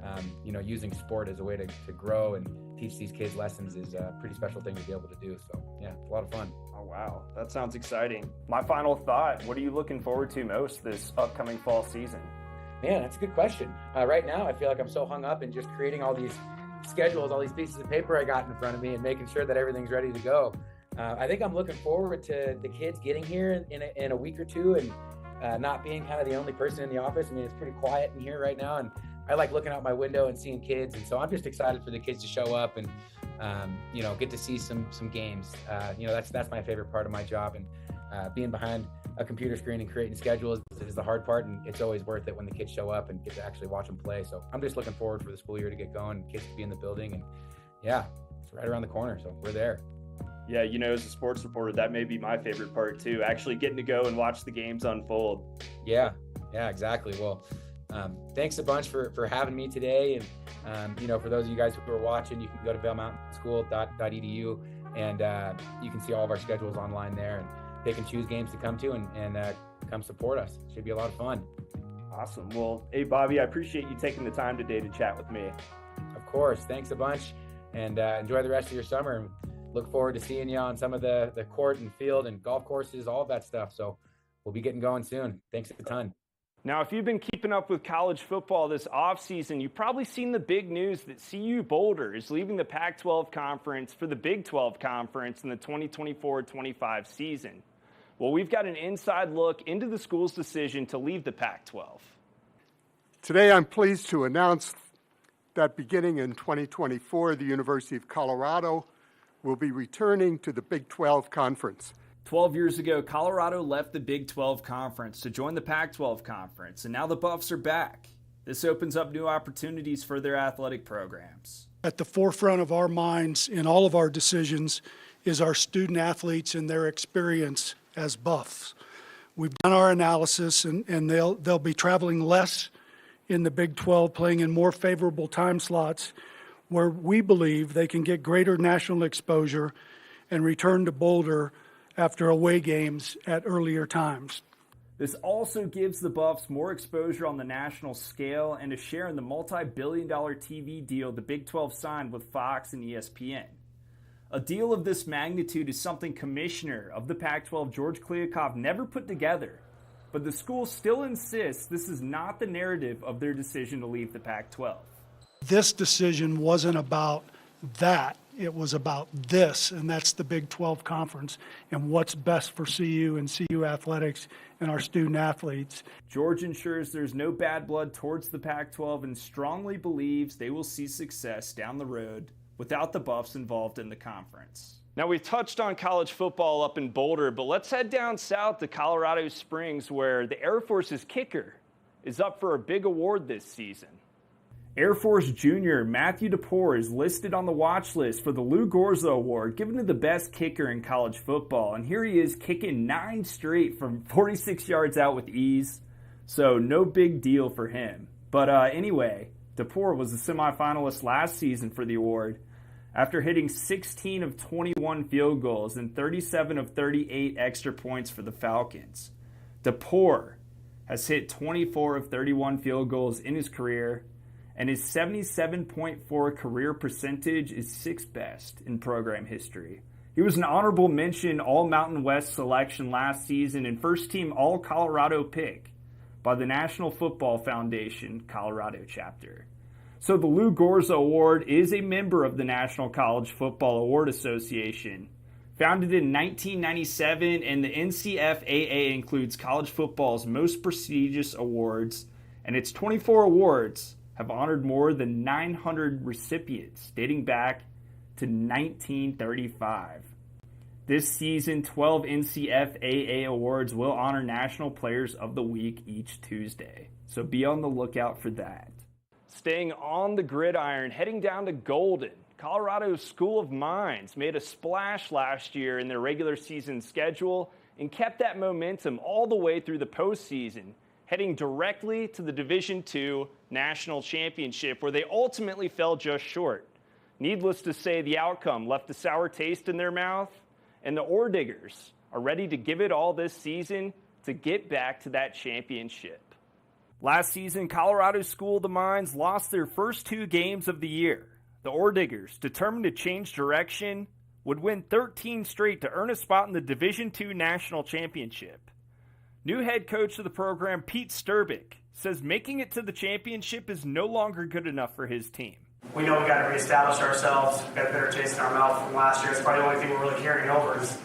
And using sport as a way to grow and teach these kids lessons is a pretty special thing to be able to do. So yeah, it's a lot of fun. Oh, wow. That sounds exciting. My final thought, what are you looking forward to most this upcoming fall season? Man, that's a good question. Right now, I feel like I'm so hung up in just creating all these schedules, all these pieces of paper I got in front of me, and making sure that everything's ready to go. I think I'm looking forward to the kids getting here in a week or two, and not being kind of the only person in the office. I mean, it's pretty quiet in here right now, and I like looking out my window and seeing kids. And so I'm just excited for the kids to show up and, get to see some games. That's my favorite part of my job. And being behind a computer screen and creating schedules is the hard part. And it's always worth it when the kids show up and get to actually watch them play. So I'm just looking forward for the school year to get going, kids to be in the building. And yeah, it's right around the corner. So we're there. Yeah, as a sports reporter, that may be my favorite part too, actually getting to go and watch the games unfold. Yeah, exactly. Well, thanks a bunch for having me today. And, for those of you guys who are watching, you can go to vailmountainschool.edu, and you can see all of our schedules online there and pick and choose games to come to and come support us. It should be a lot of fun. Awesome. Well, hey, Bobby, I appreciate you taking the time today to chat with me. Of course. Thanks a bunch, and enjoy the rest of your summer. And look forward to seeing you on some of the court and field and golf courses, all of that stuff. So we'll be getting going soon. Thanks a ton. Now, if you've been keeping up with college football this offseason, you've probably seen the big news that CU Boulder is leaving the Pac-12 Conference for the Big 12 Conference in the 2024-25 season. Well, we've got an inside look into the school's decision to leave the Pac-12. Today, I'm pleased to announce that beginning in 2024, the University of Colorado will be returning to the Big 12 Conference. 12 years ago, Colorado left the Big 12 Conference to join the Pac-12 Conference, and now the Buffs are back. This opens up new opportunities for their athletic programs. At the forefront of our minds in all of our decisions is our student athletes and their experience as Buffs. We've done our analysis, and they'll be traveling less in the Big 12, playing in more favorable time slots, where we believe they can get greater national exposure and return to Boulder after away games at earlier times. This also gives the Buffs more exposure on the national scale and a share in the multi-billion-dollar TV deal the Big 12 signed with Fox and ESPN. A deal of this magnitude is something Commissioner of the Pac-12 George Kliavkoff never put together, but the school still insists this is not the narrative of their decision to leave the Pac-12. This decision wasn't about that. It was about this, and that's the Big 12 Conference and what's best for CU and CU athletics and our student athletes. George ensures there's no bad blood towards the Pac-12 and strongly believes they will see success down the road without the Buffs involved in the conference. Now, we've touched on college football up in Boulder, but let's head down south to Colorado Springs, where the Air Force's kicker is up for a big award this season. Air Force junior Matthew DePore is listed on the watch list for the Lou Gorza Award, given to the best kicker in college football. And here he is kicking 9 straight from 46 yards out with ease. So no big deal for him. But anyway, DePore was a semifinalist last season for the award after hitting 16 of 21 field goals and 37 of 38 extra points for the Falcons. DePore has hit 24 of 31 field goals in his career, and his 77.4 career percentage is 6th best in program history. He was an honorable mention All-Mountain West selection last season and first-team All-Colorado pick by the National Football Foundation Colorado chapter. So the Lou Gorza Award is a member of the National College Football Award Association. Founded in 1997, and the NCFAA includes college football's most prestigious awards, and its 24 awards have honored more than 900 recipients dating back to 1935. This season, 12 NCFAA awards will honor National Players of the Week each Tuesday, so be on the lookout for that. Staying on the gridiron, heading down to Golden, Colorado's School of Mines made a splash last year in their regular season schedule and kept that momentum all the way through the postseason, heading directly to the Division II National Championship, where they ultimately fell just short. Needless to say, the outcome left a sour taste in their mouth, and the Ore Diggers are ready to give it all this season to get back to that championship. Last season, Colorado's School of the Mines lost their first 2 games of the year. The Ore Diggers, determined to change direction, would win 13 straight to earn a spot in the Division II National Championship. New head coach of the program, Pete Sturbick, says making it to the championship is no longer good enough for his team. We know we got to reestablish ourselves. We've got a better taste in our mouth from last year. It's probably the only thing we're really carrying over is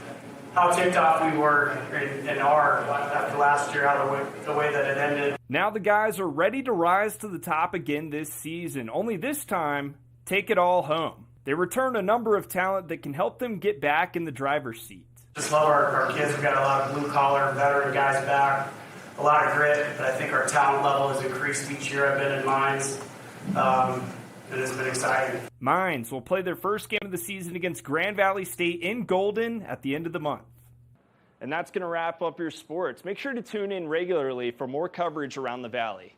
how ticked off we were and are after last year, how the way that it ended. Now the guys are ready to rise to the top again this season, only this time, take it all home. They return a number of talent that can help them get back in the driver's seat. Just love our kids. We've got a lot of blue-collar, veteran guys back, a lot of grit, but I think our talent level has increased each year I've been in Mines. It has been exciting. Mines will play their first game of the season against Grand Valley State in Golden at the end of the month. And that's going to wrap up your sports. Make sure to tune in regularly for more coverage around the Valley.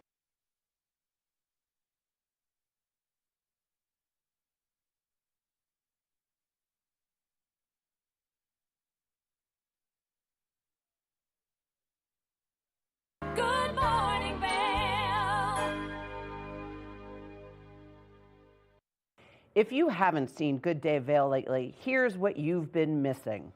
Good morning, Vail. If you haven't seen Good Day Vail lately, here's what you've been missing.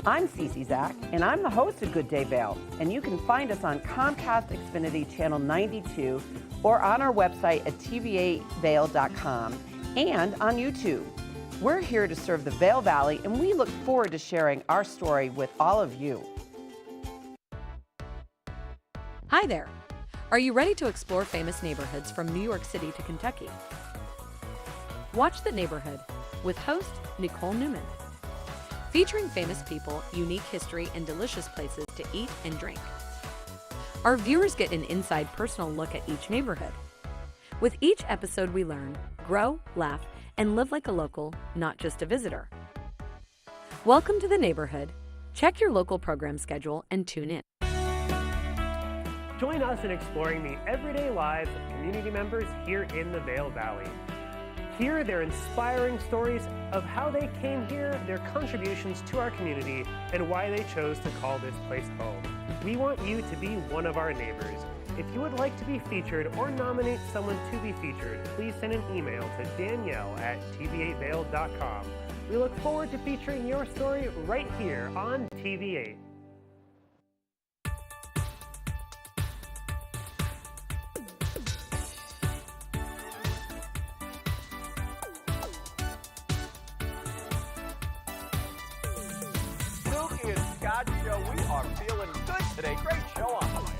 I'm Cece Zach, and I'm the host of Good Day Vail, and you can find us on Comcast Xfinity Channel 92 or on our website at tv8vail.com and on YouTube. We're here to serve the Vail Valley, and we look forward to sharing our story with all of you. Hi there. Are you ready to explore famous neighborhoods from New York City to Kentucky? Watch The Neighborhood with host Nicole Newman. Featuring famous people, unique history, and delicious places to eat and drink. Our viewers get an inside personal look at each neighborhood. With each episode we learn, grow, laugh, and live like a local, not just a visitor. Welcome to The Neighborhood. Check your local program schedule and tune in. Join us in exploring the everyday lives of community members here in the Vail Valley. Hear their inspiring stories of how they came here, their contributions to our community, and why they chose to call this place home. We want you to be one of our neighbors. If you would like to be featured or nominate someone to be featured, please send an email to danielle@tv8vail.com. We look forward to featuring your story right here on TV8. Show. We are feeling good today. Great show on the way.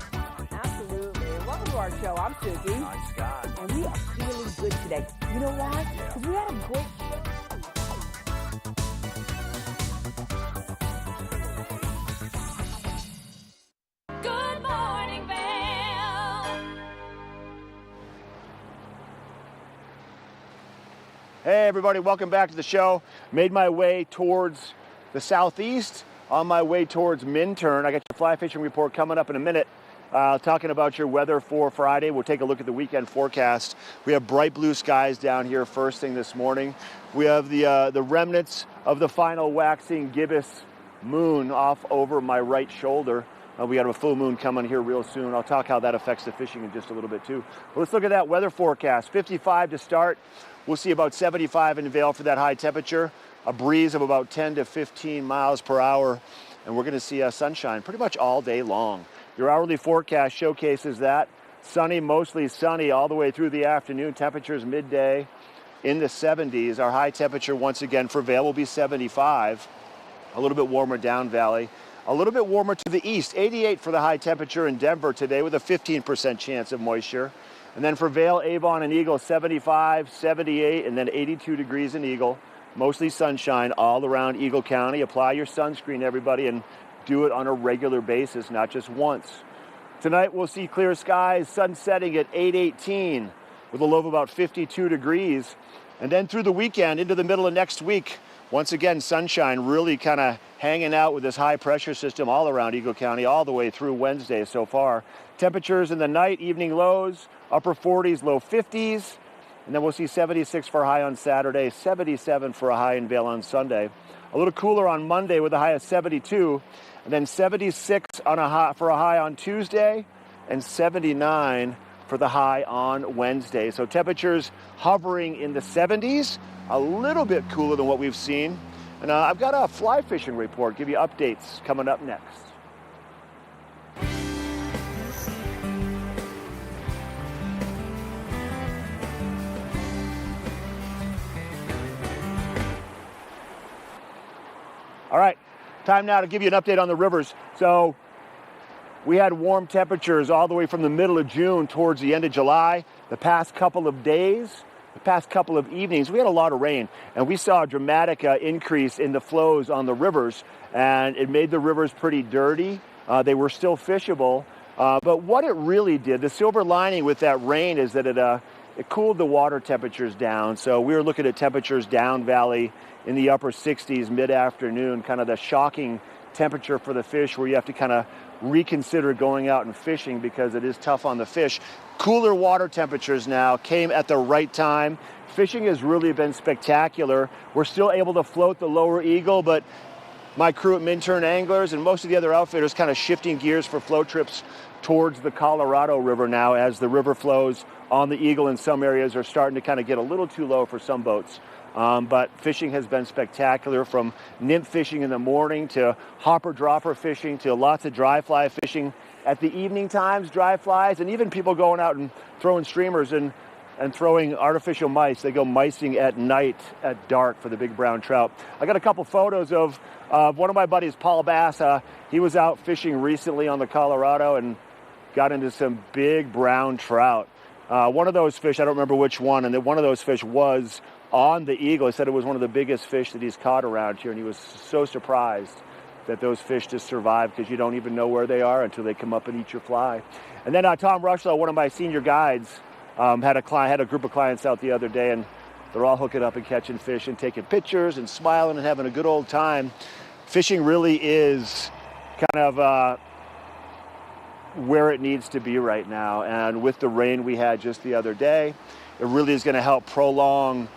Absolutely. Welcome to our show. I'm Susie. I'm Scott. And we are feeling good today. You know why? Because we had a great show. Good morning, Vail. Hey, everybody. Welcome back to the show. Made my way towards the southeast. On my way towards Minturn. I got your fly fishing report coming up in a minute. Talking about your weather for Friday. We'll take a look at the weekend forecast. We have bright blue skies down here first thing this morning. We have the remnants of the final waxing gibbous moon off over my right shoulder. We got a full moon coming here real soon. I'll talk how that affects the fishing in just a little bit too. But let's look at that weather forecast. 55 to start. We'll see about 75 in Vail for that high temperature. A breeze of about 10 to 15 miles per hour, and we're going to see sunshine pretty much all day long. Your hourly forecast showcases that. Sunny, mostly sunny all the way through the afternoon. Temperatures midday in the 70s. Our high temperature once again for Vail will be 75. A little bit warmer down valley. A little bit warmer to the east. 88 for the high temperature in Denver today with a 15% chance of moisture. And then for Vail, Avon, and Eagle, 75, 78, and then 82 degrees in Eagle. Mostly sunshine all around Eagle County. Apply your sunscreen, everybody, and do it on a regular basis, not just once. Tonight we'll see clear skies, sun setting at 8:18 with a low of about 52 degrees. And then through the weekend into the middle of next week, once again, sunshine really kind of hanging out with this high pressure system all around Eagle County all the way through Wednesday so far. Temperatures in the night, evening lows, upper 40s, low 50s. And then we'll see 76 for a high on Saturday, 77 for a high in Vail on Sunday. A little cooler on Monday with a high of 72, and then 76 for a high on Tuesday, and 79 for the high on Wednesday. So temperatures hovering in the 70s, a little bit cooler than what we've seen. And I've got a fly fishing report, give you updates coming up next. All right, time now to give you an update on the rivers. So we had warm temperatures all the way from the middle of June towards the end of July. The past couple of days, the past couple of evenings, we had a lot of rain, and we saw a dramatic increase in the flows on the rivers, and it made the rivers pretty dirty. They were still fishable, but what it really did, the silver lining with that rain is that it cooled the water temperatures down. So we were looking at temperatures down valley in the upper 60s mid-afternoon, kind of the shocking temperature for the fish where you have to kind of reconsider going out and fishing because it is tough on the fish. Cooler water temperatures now came at the right time. Fishing has really been spectacular. We're still able to float the lower Eagle, but my crew at Minturn Anglers and most of the other outfitters kind of shifting gears for float trips towards the Colorado River now, as the river flows on the Eagle in some areas are starting to kind of get a little too low for some boats. But fishing has been spectacular, from nymph fishing in the morning to hopper dropper fishing to lots of dry fly fishing at the evening times, dry flies, and even people going out and throwing streamers and throwing artificial mice. They go micing at night at dark for the big brown trout. I got a couple photos of one of my buddies, Paul Bass. He was out fishing recently on the Colorado and got into some big brown trout. One of those fish, I don't remember which one, and one of those fish was on the Eagle. He said it was one of the biggest fish that he's caught around here, and he was so surprised that those fish just survive, because you don't even know where they are until they come up and eat your fly. And then Tom Rushlow, one of my senior guides, had a group of clients out the other day, and they're all hooking up and catching fish and taking pictures and smiling and having a good old time. Fishing really is kind of where it needs to be right now, and with the rain we had just the other day, it really is going to help prolong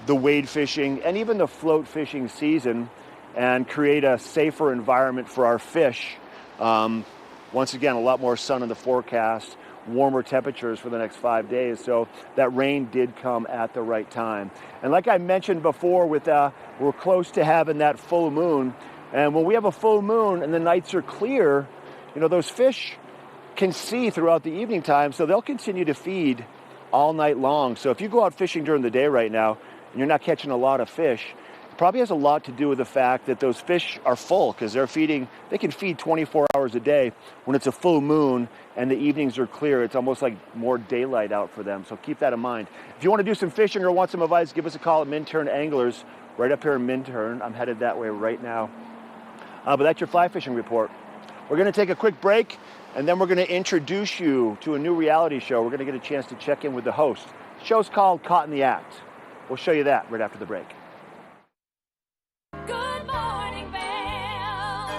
the wade fishing and even the float fishing season and create a safer environment for our fish. Once again, a lot more sun in the forecast, warmer temperatures for the next 5 days, so that rain did come at the right time. And like I mentioned before, we're close to having that full moon, and when we have a full moon and the nights are clear, those fish can see throughout the evening time, so they'll continue to feed all night long. So if you go out fishing during the day right now and you're not catching a lot of fish, it probably has a lot to do with the fact that those fish are full, because they can feed 24 hours a day. When it's a full moon and the evenings are clear, it's almost like more daylight out for them. So keep that in mind. If you want to do some fishing or want some advice, give us a call at Minturn Anglers right up here in Minturn. I'm headed that way right now. But that's your fly fishing report. We're going to take a quick break, and then we're going to introduce you to a new reality show. We're going to get a chance to check in with the host. The show's called Caught in the Act. We'll show you that right after the break. Good morning, Vail.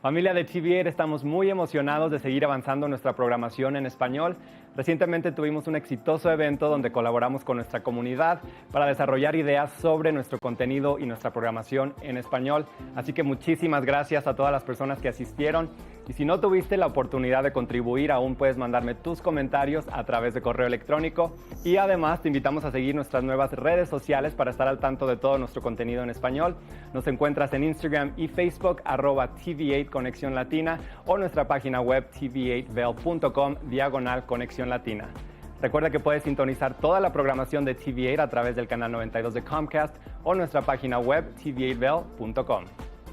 Familia de TV8, estamos muy emocionados de seguir avanzando nuestra programación en español. Recientemente tuvimos un exitoso evento donde colaboramos con nuestra comunidad para desarrollar ideas sobre nuestro contenido y nuestra programación en español. Así que muchísimas gracias a todas las personas que asistieron. Y si no tuviste la oportunidad de contribuir, aún puedes mandarme tus comentarios a través de correo electrónico. Y además te invitamos a seguir nuestras nuevas redes sociales para estar al tanto de todo nuestro contenido en español. Nos encuentras en Instagram y Facebook, @TV8 Conexión Latina, o nuestra página web tv8vail.com/Conexión Latina. Recuerda que puedes sintonizar toda la programación de TV8 a través del canal 92 de Comcast o nuestra página web tv8vail.com.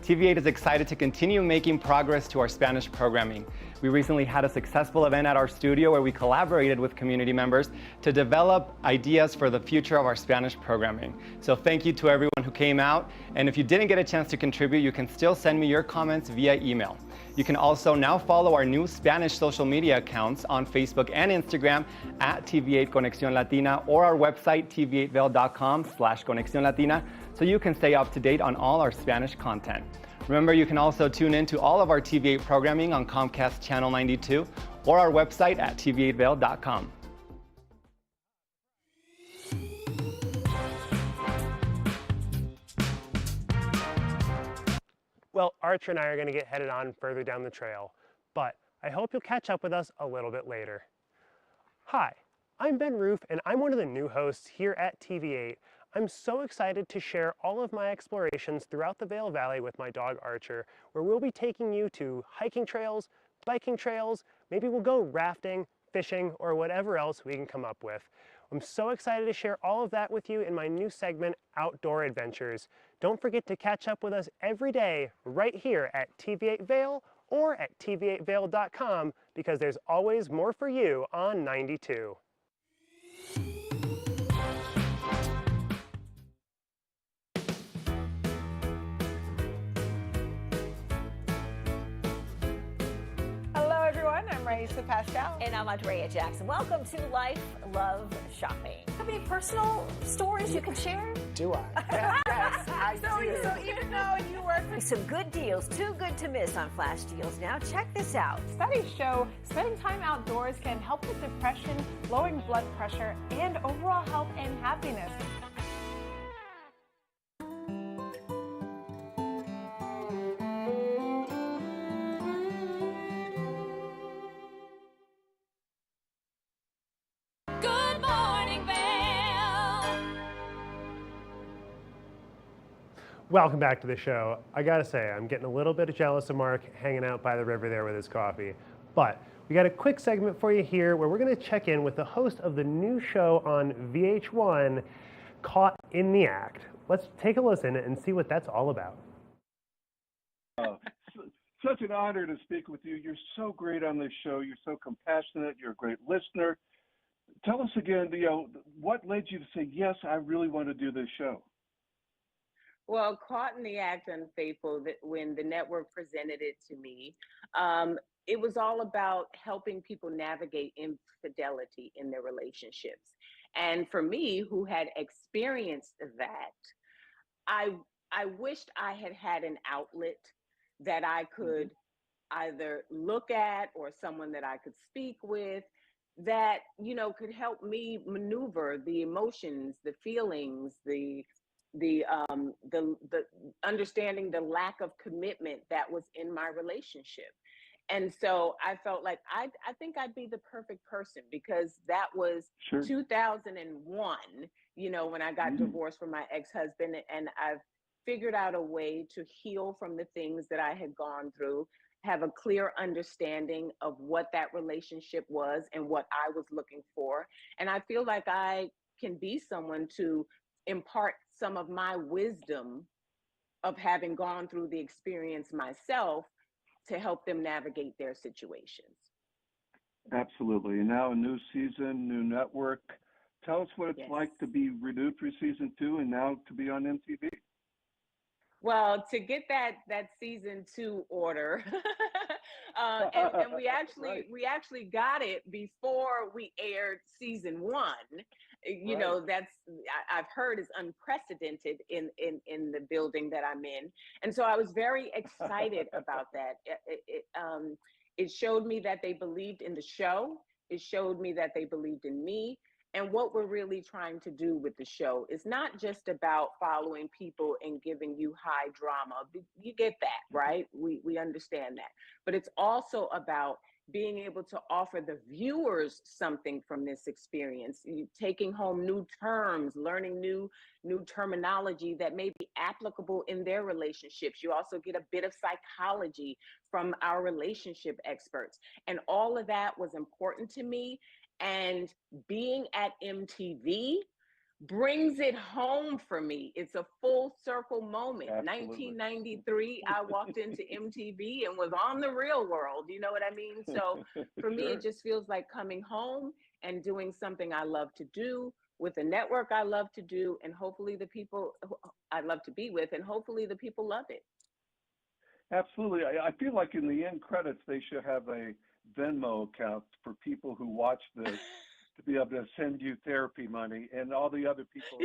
TV8 is excited to continue making progress to our Spanish programming. We recently had a successful event at our studio where we collaborated with community members to develop ideas for the future of our Spanish programming. So thank you to everyone who came out. And if you didn't get a chance to contribute, you can still send me your comments via email. You can also now follow our new Spanish social media accounts on Facebook and Instagram at TV8 Conexión Latina, or our website tv8vail.com/Conexión Latina, so you can stay up to date on all our Spanish content. Remember, you can also tune in to all of our TV8 programming on Comcast Channel 92 or our website at tv8vail.com. Well, Archer and I are going to get headed on further down the trail, but I hope you'll catch up with us a little bit later. Hi, I'm Ben Roof, and I'm one of the new hosts here at TV8. I'm so excited to share all of my explorations throughout the Vail Valley with my dog Archer, where we'll be taking you to hiking trails, biking trails, maybe we'll go rafting, fishing, or whatever else we can come up with. I'm so excited to share all of that with you in my new segment, Outdoor Adventures. Don't forget to catch up with us every day right here at TV8 Vail or at tv8vail.com, because there's always more for you on 92. I'm Raisa Pascal. And I'm Andrea Jackson. Welcome to Life, Love, Shopping. Have any personal stories you can share? Do I? Yes, I do. So even though you work for some good deals, too good to miss on Flash Deals now. Check this out. Studies show spending time outdoors can help with depression, lowering blood pressure, and overall health and happiness. Welcome back to the show. I gotta say, I'm getting a little bit jealous of Mark hanging out by the river there with his coffee. But we got a quick segment for you here where we're gonna check in with the host of the new show on VH1, Caught in the Act. Let's take a listen and see what that's all about. Such an honor to speak with you. You're so great on this show. You're so compassionate. You're a great listener. Tell us again, what led you to say, yes, I really want to do this show? Well, Caught in the Act Unfaithful, that when the network presented it to me, it was all about helping people navigate infidelity in their relationships. And for me, who had experienced that, I wished I had had an outlet that I could either look at or someone that I could speak with that, could help me maneuver the emotions, the feelings, the understanding the lack of commitment that was in my relationship. And so I felt like I think I'd be the perfect person, because that was 2001, when I got divorced from my ex-husband, and I've figured out a way to heal from the things that I had gone through, have a clear understanding of what that relationship was and what I was looking for. And I feel like I can be someone to impart some of my wisdom of having gone through the experience myself to help them navigate their situations. Absolutely. And now a new season, new network. Tell us what it's like to be renewed for season 2 and now to be on MTV. Well, to get that season 2 order, and we actually got it before we aired season 1. That's I've heard is unprecedented in the building that I'm in, and so I was very excited about that. It showed me that they believed in the show. It showed me that they believed in me. And what we're really trying to do with the show is not just about following people and giving you high drama. You get that, right? We understand that. But it's also about being able to offer the viewers something from this experience, taking home new terms, learning new terminology that may be applicable in their relationships. You also get a bit of psychology from our relationship experts. And all of that was important to me. And being at MTV brings it home for me. It's a full circle moment. Absolutely. 1993, I walked into MTV and was on The Real World. You know what I mean? So for me, it just feels like coming home and doing something I love to do with a network I love to do, and hopefully the people I love to be with, and hopefully the people love it. Absolutely. I feel like in the end credits, they should have a Venmo account for people who watch this to be able to send you therapy money, and all the other people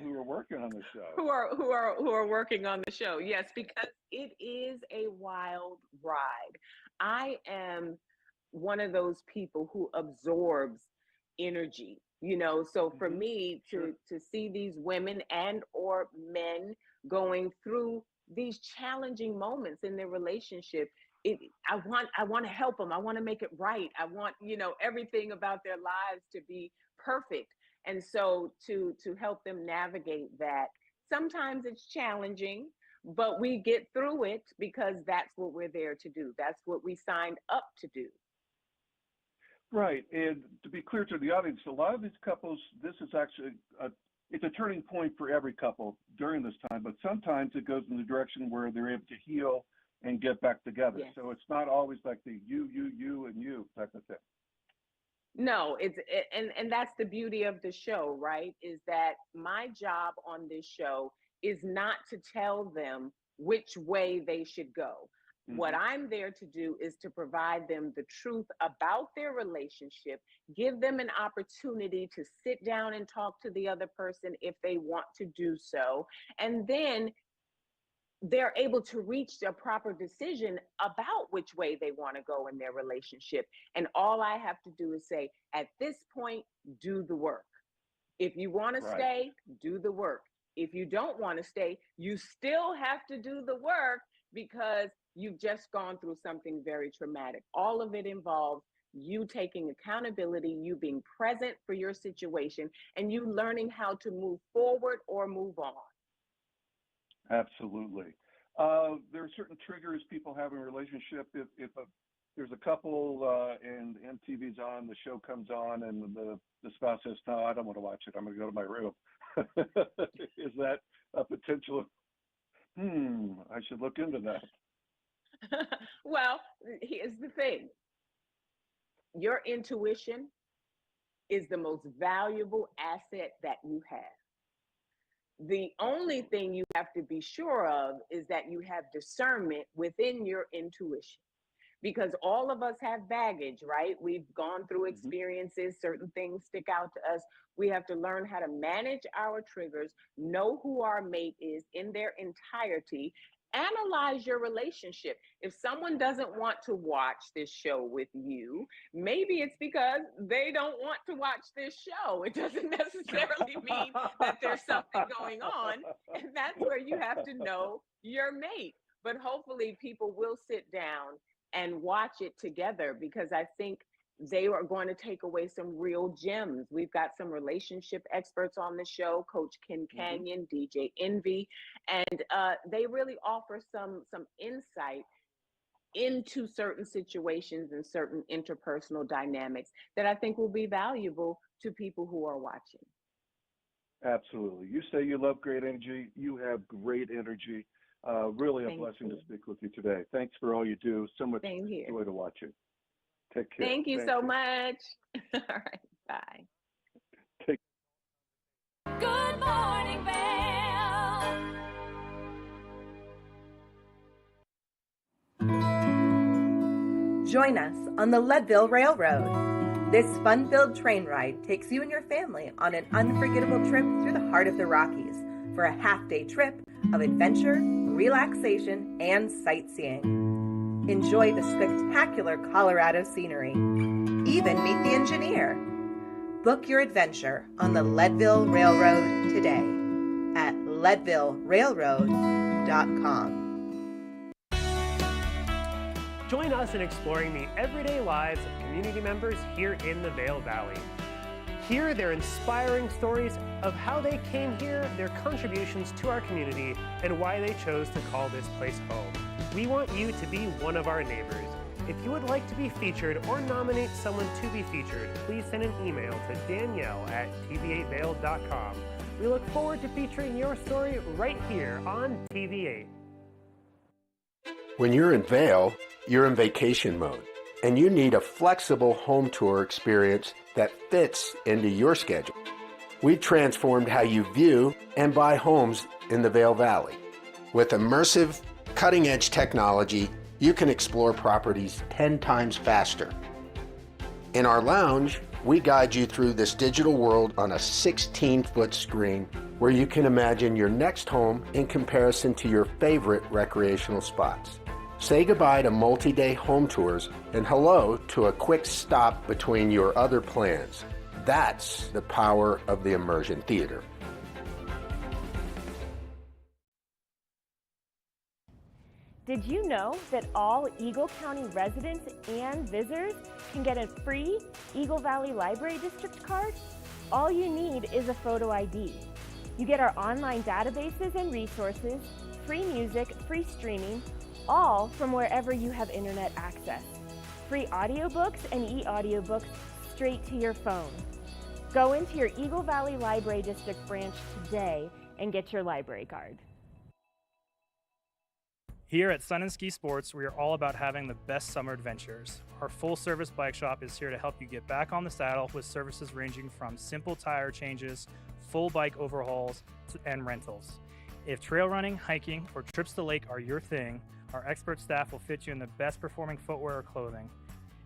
who are working on the show. Who are working on the show. Yes, because it is a wild ride. I am one of those people who absorbs energy, so for me to see these women and or men going through these challenging moments in their relationship, I want to help them. I want to make it right. I want, everything about their lives to be perfect. And so to help them navigate that, sometimes it's challenging, but we get through it because that's what we're there to do. That's what we signed up to do. Right. And to be clear to the audience, a lot of these couples, this is actually it's a turning point for every couple during this time, but sometimes it goes in the direction where they're able to heal and get back together. Yes. So it's not always like the you, and you type of thing. No, and that's the beauty of the show, right? Is that my job on this show is not to tell them which way they should go. What I'm there to do is to provide them the truth about their relationship, give them an opportunity to sit down and talk to the other person if they want to do so, and then they're able to reach a proper decision about which way they want to go in their relationship. And all I have to do is say, at this point, do the work. If you want to stay, do the work. If you don't want to stay, you still have to do the work, because you've just gone through something very traumatic. All of it involves you taking accountability, you being present for your situation, and you learning how to move forward or move on. Absolutely. There are certain triggers people have in a relationship. If there's a couple and MTV's on, the show comes on, and the spouse says, "No, I don't want to watch it. I'm going to go to my room." Is that a potential? I should look into that. Well, here's the thing. Your intuition is the most valuable asset that you have. The only thing you have to be sure of is that you have discernment within your intuition, because all of us have baggage, right? We've gone through experiences, certain things stick out to us. We have to learn how to manage our triggers, know who our mate is in their entirety, analyze your relationship. If someone doesn't want to watch this show with you, maybe it's because they don't want to watch this show. It doesn't necessarily mean that there's something going on, and that's where you have to know your mate. But hopefully people will sit down and watch it together, because I think they are going to take away some real gems. We've got some relationship experts on the show, Coach Ken Canyon, DJ Envy, and they really offer some insight into certain situations and certain interpersonal dynamics that I think will be valuable to people who are watching. Absolutely. You say you love great energy. You have great energy. Really a blessing to speak with you today. Thanks for all you do. So much joy to watch you. Take care. Thank you so much. All right. Bye. Good morning, Vail. Join us on the Leadville Railroad. This fun-filled train ride takes you and your family on an unforgettable trip through the heart of the Rockies for a half-day trip of adventure, relaxation, and sightseeing. Enjoy the spectacular Colorado scenery. Even meet the engineer. Book your adventure on the Leadville Railroad today at leadvillerailroad.com. Join us in exploring the everyday lives of community members here in the Vail Valley. Hear their inspiring stories of how they came here, their contributions to our community, and why they chose to call this place home. We want you to be one of our neighbors. If you would like to be featured or nominate someone to be featured, please send an email to Danielle@tv8vail.com. We look forward to featuring your story right here on TV8. When you're in Vail, you're in vacation mode, and you need a flexible home tour experience that fits into your schedule. We've transformed how you view and buy homes in the Vail Valley. With immersive, cutting-edge technology, you can explore properties 10 times faster. In our lounge, we guide you through this digital world on a 16-foot screen where you can imagine your next home in comparison to your favorite recreational spots. Say goodbye to multi-day home tours and hello to a quick stop between your other plans. That's the power of the immersion theater. Did you know that all Eagle County residents and visitors can get a free Eagle Valley Library District card? All you need is a photo ID. You get our online databases and resources, free music, free streaming, all from wherever you have internet access. Free audiobooks and e-audiobooks straight to your phone. Go into your Eagle Valley Library District branch today and get your library card. Here at Sun and Ski Sports, we are all about having the best summer adventures. Our full-service bike shop is here to help you get back on the saddle with services ranging from simple tire changes, full bike overhauls, and rentals. If trail running, hiking, or trips to the lake are your thing, our expert staff will fit you in the best performing footwear or clothing.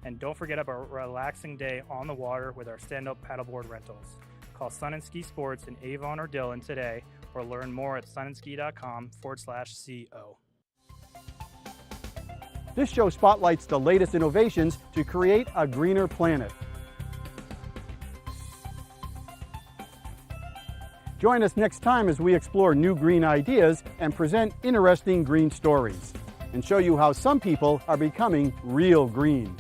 And don't forget about a relaxing day on the water with our stand-up paddleboard rentals. Call Sun and Ski Sports in Avon or Dillon today, or learn more at sunandski.com/CO. This show spotlights the latest innovations to create a greener planet. Join us next time as we explore new green ideas and present interesting green stories, and show you how some people are becoming real green.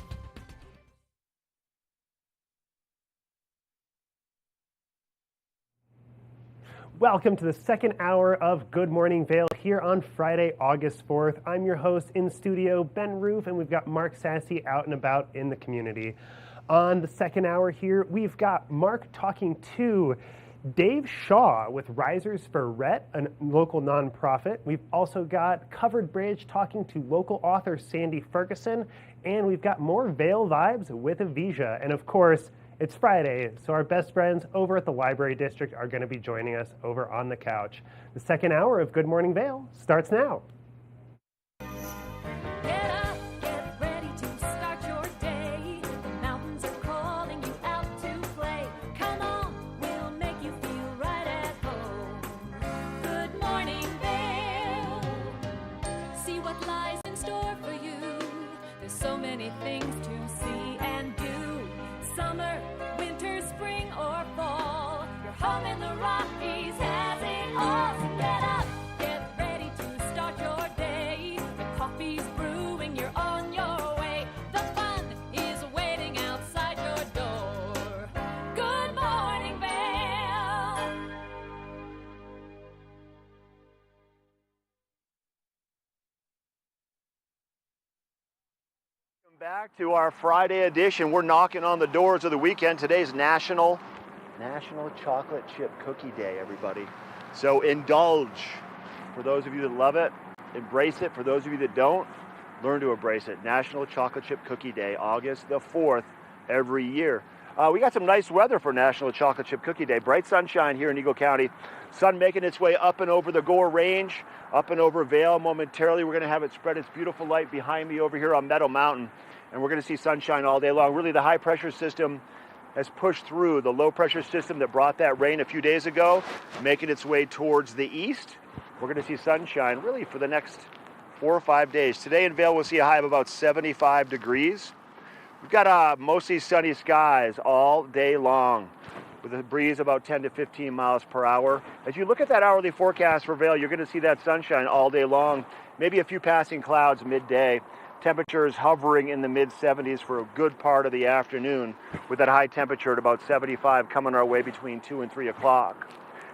Welcome to the second hour of Good Morning Vail here on Friday, August 4th. I'm your host in studio, Ben Roof, and we've got Mark Sassy out and about in the community. On the second hour here, we've got Mark talking to Dave Shaw with Risers for Rhett, a local nonprofit. We've also got Covered Bridge talking to local author Sandy Ferguson, and we've got more Vail Vibes with Avija. And of course, it's Friday, so our best friends over at the Library District are going to be joining us over on the couch. The second hour of Good Morning Vail starts now. Get up, get ready to start your day. The mountains are calling you out to play. Come on, we'll make you feel right at home. Good morning, Vail. See what lies in store for you. There's so many things to see and do. Summer, winter, spring, or fall. Your home in the Rockies has it all. So get up, get ready to start your day. The coffee's brewing, you're on your way. The fun is waiting outside your door. Good morning, Vail. Welcome back to our Friday edition. We're knocking on the doors of the weekend. Today's National Chocolate Chip Cookie Day, everybody. So indulge. For those of you that love it, embrace it. For those of you that don't, learn to embrace it. National Chocolate Chip Cookie Day, August the 4th, every year. We got some nice weather for National Chocolate Chip Cookie Day. Bright sunshine here in Eagle County. Sun making its way up and over the Gore Range, up and over Vail. Momentarily, we're going to have it spread its beautiful light behind me over here on Meadow Mountain. And we're going to see sunshine all day long. Really, the high pressure system has pushed through the low pressure system that brought that rain a few days ago, making its way towards the east. We're going to see sunshine really for the next 4 or 5 days. Today in Vail, we'll see a high of about 75 degrees. We've got mostly sunny skies all day long with a breeze about 10 to 15 miles per hour. As you look at that hourly forecast for Vail, you're going to see that sunshine all day long, maybe a few passing clouds midday. Temperatures hovering in the mid-70s for a good part of the afternoon, with that high temperature at about 75 coming our way between 2 and 3 o'clock.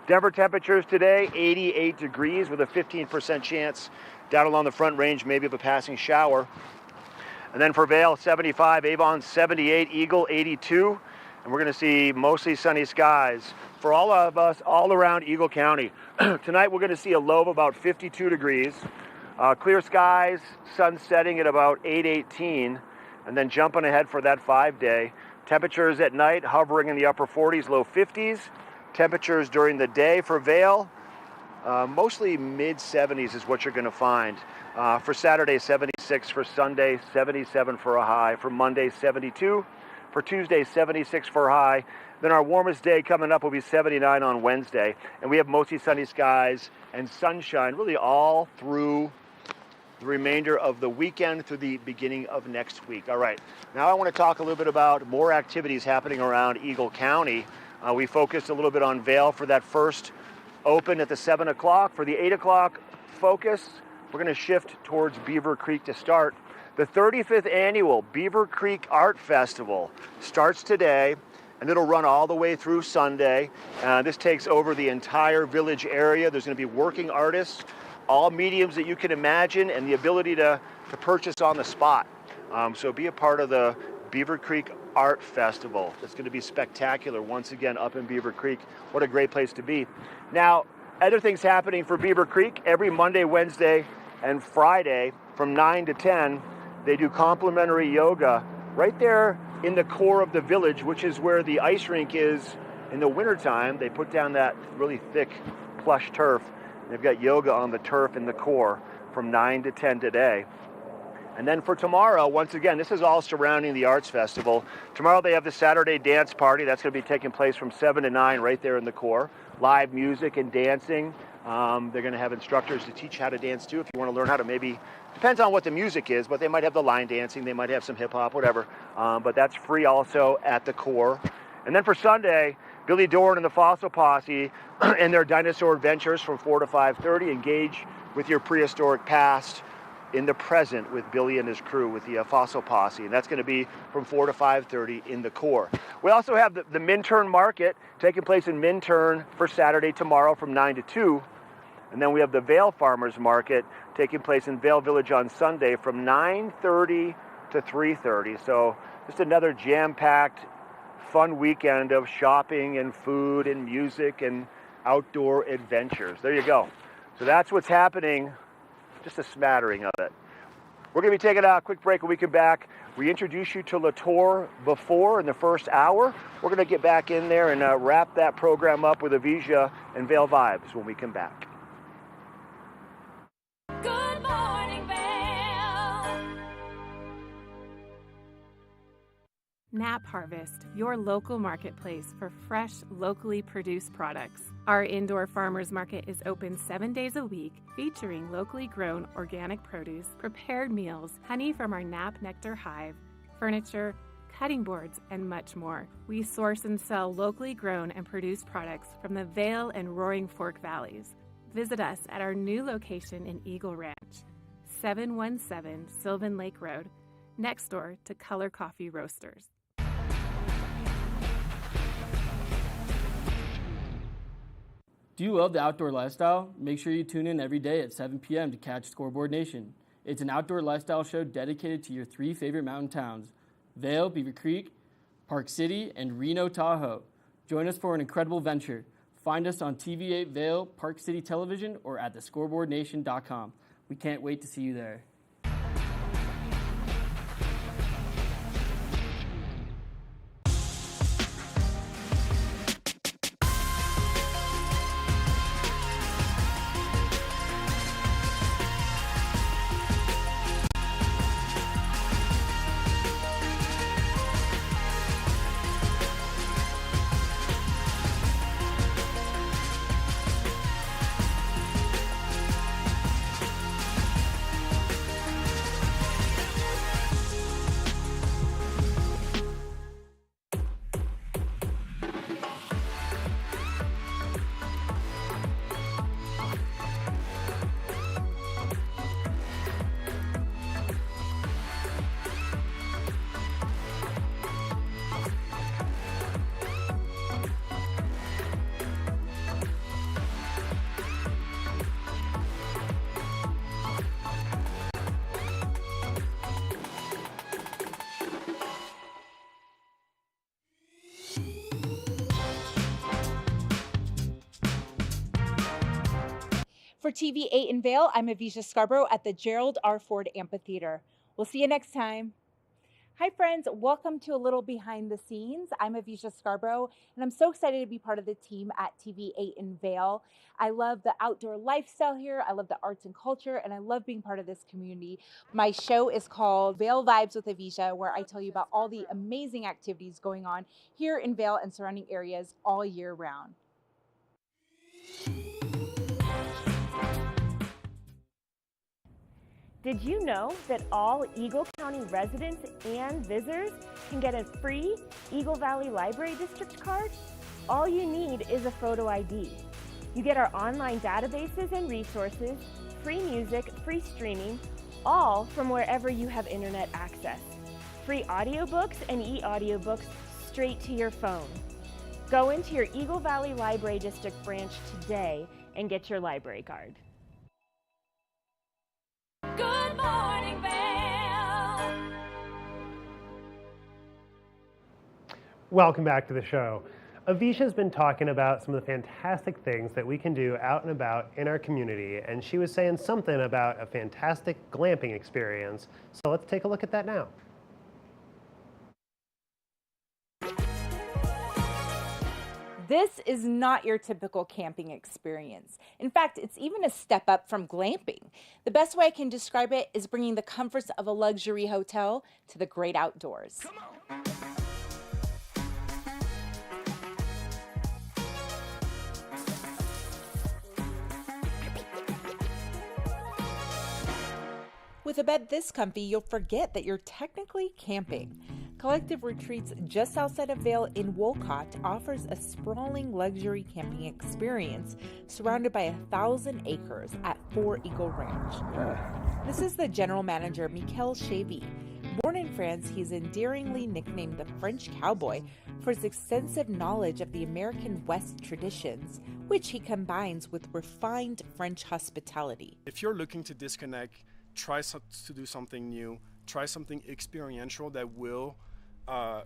Denver temperatures today, 88 degrees with a 15% chance down along the Front Range, maybe of a passing shower. And then for Vail, 75, Avon 78, Eagle 82. And we're going to see mostly sunny skies for all of us all around Eagle County. Tonight we're going to see a low of about 52 degrees. Clear skies, sun setting at about 8:18, and then jumping ahead for that 5-day. Temperatures at night hovering in the upper 40s, low 50s. Temperatures during the day for Vail, mostly mid-70s is what you're going to find. For Saturday, 76. For Sunday, 77 for a high. For Monday, 72. For Tuesday, 76 for a high. Then our warmest day coming up will be 79 on Wednesday. And we have mostly sunny skies and sunshine really all through the remainder of the weekend through the beginning of next week. All right, now I want to talk a little bit about more activities happening around Eagle County. We focused a little bit on Vail for that first open at the 7 o'clock. For the 8 o'clock focus, we're going to shift towards Beaver Creek to start. The 35th annual Beaver Creek Art Festival starts today, and it'll run all the way through Sunday. This takes over the entire village area. There's going to be working artists, all mediums that you can imagine, and the ability to purchase on the spot. So be a part of the Beaver Creek Art Festival. It's going to be spectacular once again up in Beaver Creek. What a great place to be. Now, other things happening for Beaver Creek every Monday, Wednesday, and Friday from 9 to 10. They do complimentary yoga right there in the core of the village, which is where the ice rink is in the wintertime. They put down that really thick plush turf. They've got yoga on the turf in the core from 9 to 10 today. And then for tomorrow, once again, this is all surrounding the Arts Festival. Tomorrow they have the Saturday Dance Party. That's going to be taking place from 7 to 9 right there in the core. Live music and dancing. They're going to have instructors to teach how to dance too if you want to learn how to maybe, depends on what the music is, but they might have the line dancing, they might have some hip hop, whatever. But that's free also at the core. And then for Sunday, Billy Dorn and the Fossil Posse and their dinosaur adventures from 4 to 5:30. Engage with your prehistoric past in the present with Billy and his crew with the Fossil Posse, and that's going to be from 4 to 5:30 in the core. We also have the Minturn Market taking place in Minturn for Saturday tomorrow from 9 to 2, and then we have the Vail Farmers Market taking place in Vail Village on Sunday from 9:30 to 3:30. So just another jam-packed, fun weekend of shopping and food and music and outdoor adventures. There you go. So that's what's happening. Just a smattering of it. We're going to be taking a quick break. When we come back, we introduce you to Latour before in the first hour. We're going to get back in there and wrap that program up with Avija and Vail Vibes when we come back. Good morning, Vail. Nap Harvest, your local marketplace for fresh, locally produced products. Our indoor farmers market is open 7 days a week, featuring locally grown organic produce, prepared meals, honey from our Nap Nectar hive, furniture, cutting boards, and much more. We source and sell locally grown and produced products from the Vail and Roaring Fork Valleys. Visit us at our new location in Eagle Ranch, 717 Sylvan Lake Road, next door to Color Coffee Roasters. Do you love the outdoor lifestyle? Make sure you tune in every day at 7 p.m. to catch Scoreboard Nation. It's an outdoor lifestyle show dedicated to your 3 favorite mountain towns, Vail, Beaver Creek, Park City, and Reno, Tahoe. Join us for an incredible venture. Find us on TV8 Vail, Park City Television, or at thescoreboardnation.com. We can't wait to see you there. For TV8 in Vail, I'm Avija Scarborough at the Gerald R. Ford Amphitheater. We'll see you next time. Hi friends, welcome to a little behind the scenes. I'm Avija Scarborough, and I'm so excited to be part of the team at TV8 in Vail. I love the outdoor lifestyle here, I love the arts and culture, and I love being part of this community. My show is called Vail Vibes with Avija, where I tell you about all the amazing activities going on here in Vail and surrounding areas all year round. Did you know that all Eagle County residents and visitors can get a free Eagle Valley Library District card? All you need is a photo ID. You get our online databases and resources, free music, free streaming, all from wherever you have internet access. Free audiobooks and e-audiobooks straight to your phone. Go into your Eagle Valley Library District branch today and get your library card. Good morning, Vail. Welcome back to the show. Avisha's been talking about some of the fantastic things that we can do out and about in our community, and she was saying something about a fantastic glamping experience. So let's take a look at that now. This is not your typical camping experience. In fact, it's even a step up from glamping. The best way I can describe it is bringing the comforts of a luxury hotel to the great outdoors. With a bed this comfy, you'll forget that you're technically camping. Collective Retreats just outside of Vail in Wolcott offers a sprawling luxury camping experience surrounded by 1,000 acres at 4 Eagle Ranch. This is the general manager, Mikel Chavy. Born in France, he's endearingly nicknamed the French cowboy for his extensive knowledge of the American West traditions, which he combines with refined French hospitality. If you're looking to disconnect, try to do something new, try something experiential that will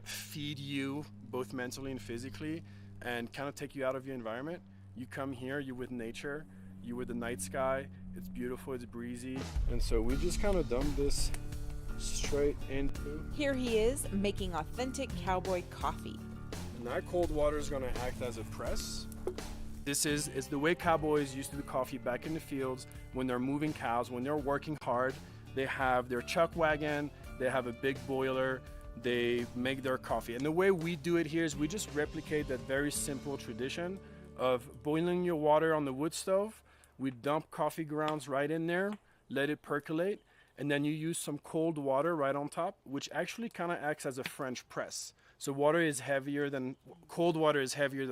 feed you both mentally and physically and kind of take you out of your environment. You come here, you're with nature, you're with the night sky, it's beautiful, it's breezy. And so we just kind of dump this straight into. Here he is making authentic cowboy coffee. And that cold water is going to act as a press. This is the way cowboys used to do coffee back in the fields when they're moving cows, when they're working hard. They have their chuck wagon, they have a big boiler, they make their coffee. And the way we do it here is we just replicate that very simple tradition of boiling your water on the wood stove. We dump coffee grounds right in there, let it percolate, and then you use some cold water right on top, which actually kind of acts as a French press. So cold water is heavier than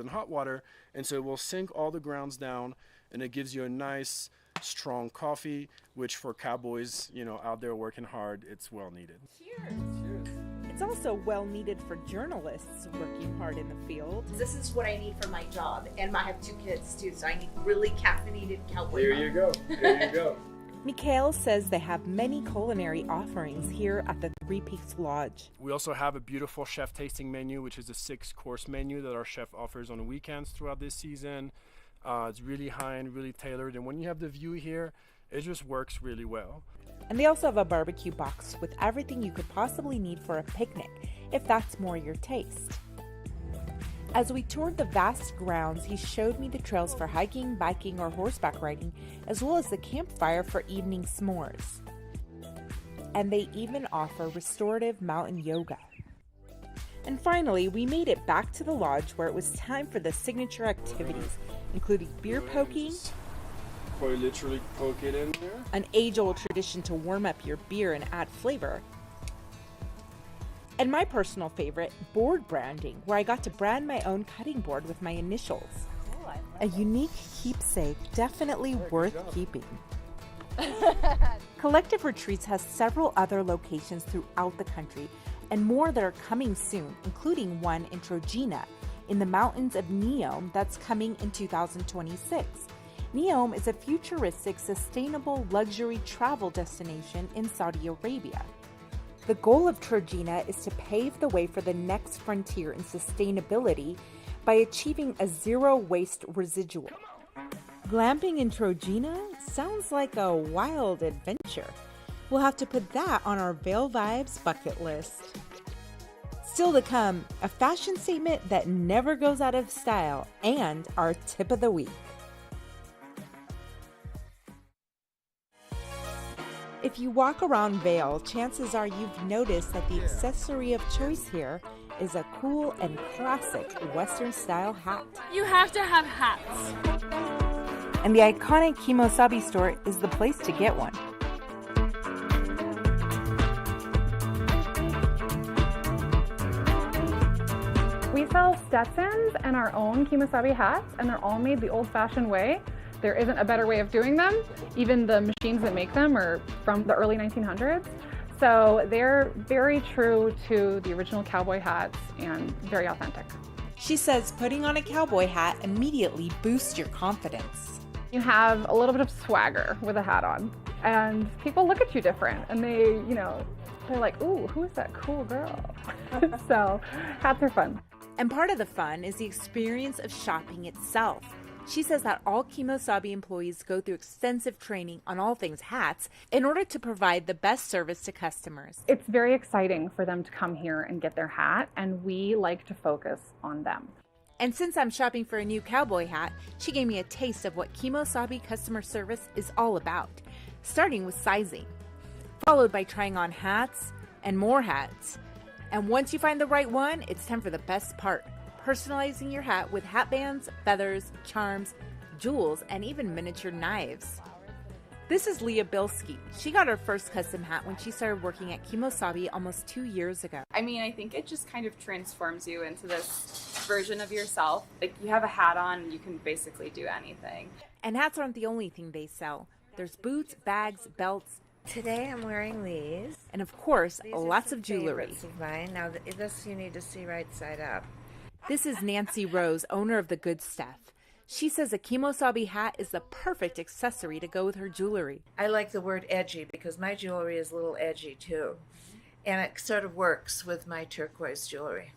hot water, and so it will sink all the grounds down, and it gives you a nice, strong coffee, which for cowboys, out there working hard, it's well needed. Cheers. It's also well needed for journalists working hard in the field. This is what I need for my job, and I have 2 kids too, so I need really caffeinated cowboy. There you go. There you go. Mikhail says they have many culinary offerings here at the Three Peaks Lodge. We also have a beautiful chef tasting menu, which is a 6-course menu that our chef offers on the weekends throughout this season. It's really high-end, really tailored, and when you have the view here, it just works really well. And they also have a barbecue box with everything you could possibly need for a picnic, if that's more your taste. As we toured the vast grounds, he showed me the trails for hiking, biking, or horseback riding, as well as the campfire for evening s'mores. And they even offer restorative mountain yoga. And finally, we made it back to the lodge where it was time for the signature activities, including beer poking, Quite literally poke it in there. An age-old tradition to warm up your beer and add flavor, and my personal favorite, board branding, where I got to brand my own cutting board with my initials. A unique keepsake, definitely worth keeping. Collective Retreats has several other locations throughout the country, and more that are coming soon, including one in Trojena, in the mountains of Neom that's coming in 2026. Neom is a futuristic, sustainable luxury travel destination in Saudi Arabia. The goal of Trojena is to pave the way for the next frontier in sustainability by achieving a zero-waste residual. Glamping in Trojena sounds like a wild adventure. We'll have to put that on our Vail Vibes bucket list. Still to come, a fashion statement that never goes out of style, and our tip of the week. If you walk around Vail, chances are you've noticed that the accessory of choice here is a cool and classic Western-style hat. You have to have hats. And the iconic Kimosabi store is the place to get one. We sell Stetsons and our own Kimosabi hats, and they're all made the old-fashioned way. There isn't a better way of doing them. Even the machines that make them are from the early 1900s. So they're very true to the original cowboy hats and very authentic. She says putting on a cowboy hat immediately boosts your confidence. You have a little bit of swagger with a hat on, and people look at you different, and they're like, ooh, who is that cool girl? So hats are fun. And part of the fun is the experience of shopping itself. She says that all Kimosabi employees go through extensive training on all things hats in order to provide the best service to customers. It's very exciting for them to come here and get their hat, and we like to focus on them. And since I'm shopping for a new cowboy hat, she gave me a taste of what Kimosabi customer service is all about, starting with sizing, followed by trying on hats and more hats. And once you find the right one, it's time for the best part. Personalizing your hat with hat bands, feathers, charms, jewels, and even miniature knives. This is Leah Bilski. She got her first custom hat when she started working at Kimosabi almost 2 years ago. I mean, I think it just kind of transforms you into this version of yourself. Like, you have a hat on and you can basically do anything. And hats aren't the only thing they sell. There's boots, bags, belts. Today I'm wearing these. And of course, These lots are of jewelry. favorites of mine. Now, this you need to see right side up. This is Nancy Rose, owner of The Good Stuff. She says a Kimosabi hat is the perfect accessory to go with her jewelry. I like the word edgy because my jewelry is a little edgy too. And it sort of works with my turquoise jewelry.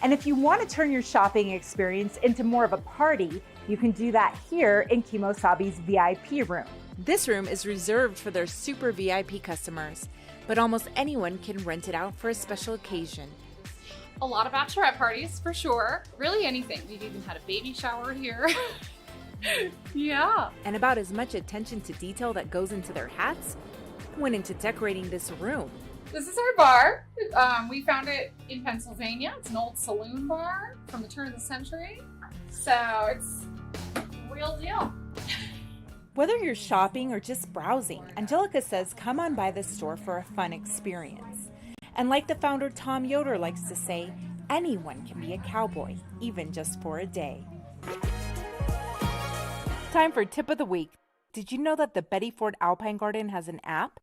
And if you want to turn your shopping experience into more of a party, you can do that here in Kimosabi's VIP room. This room is reserved for their super VIP customers, but almost anyone can rent it out for a special occasion. A lot of bachelorette parties, for sure. Really anything. We've even had a baby shower here. Yeah. And about as much attention to detail that goes into their hats went into decorating this room. This is our bar. We found it in Pennsylvania. It's an old saloon bar from the turn of the century. So it's real deal. Whether you're shopping or just browsing, Angelica says come on by this store for a fun experience. And like the founder Tom Yoder likes to say, anyone can be a cowboy, even just for a day. Time for Tip of the Week. Did you know that the Betty Ford Alpine Garden has an app?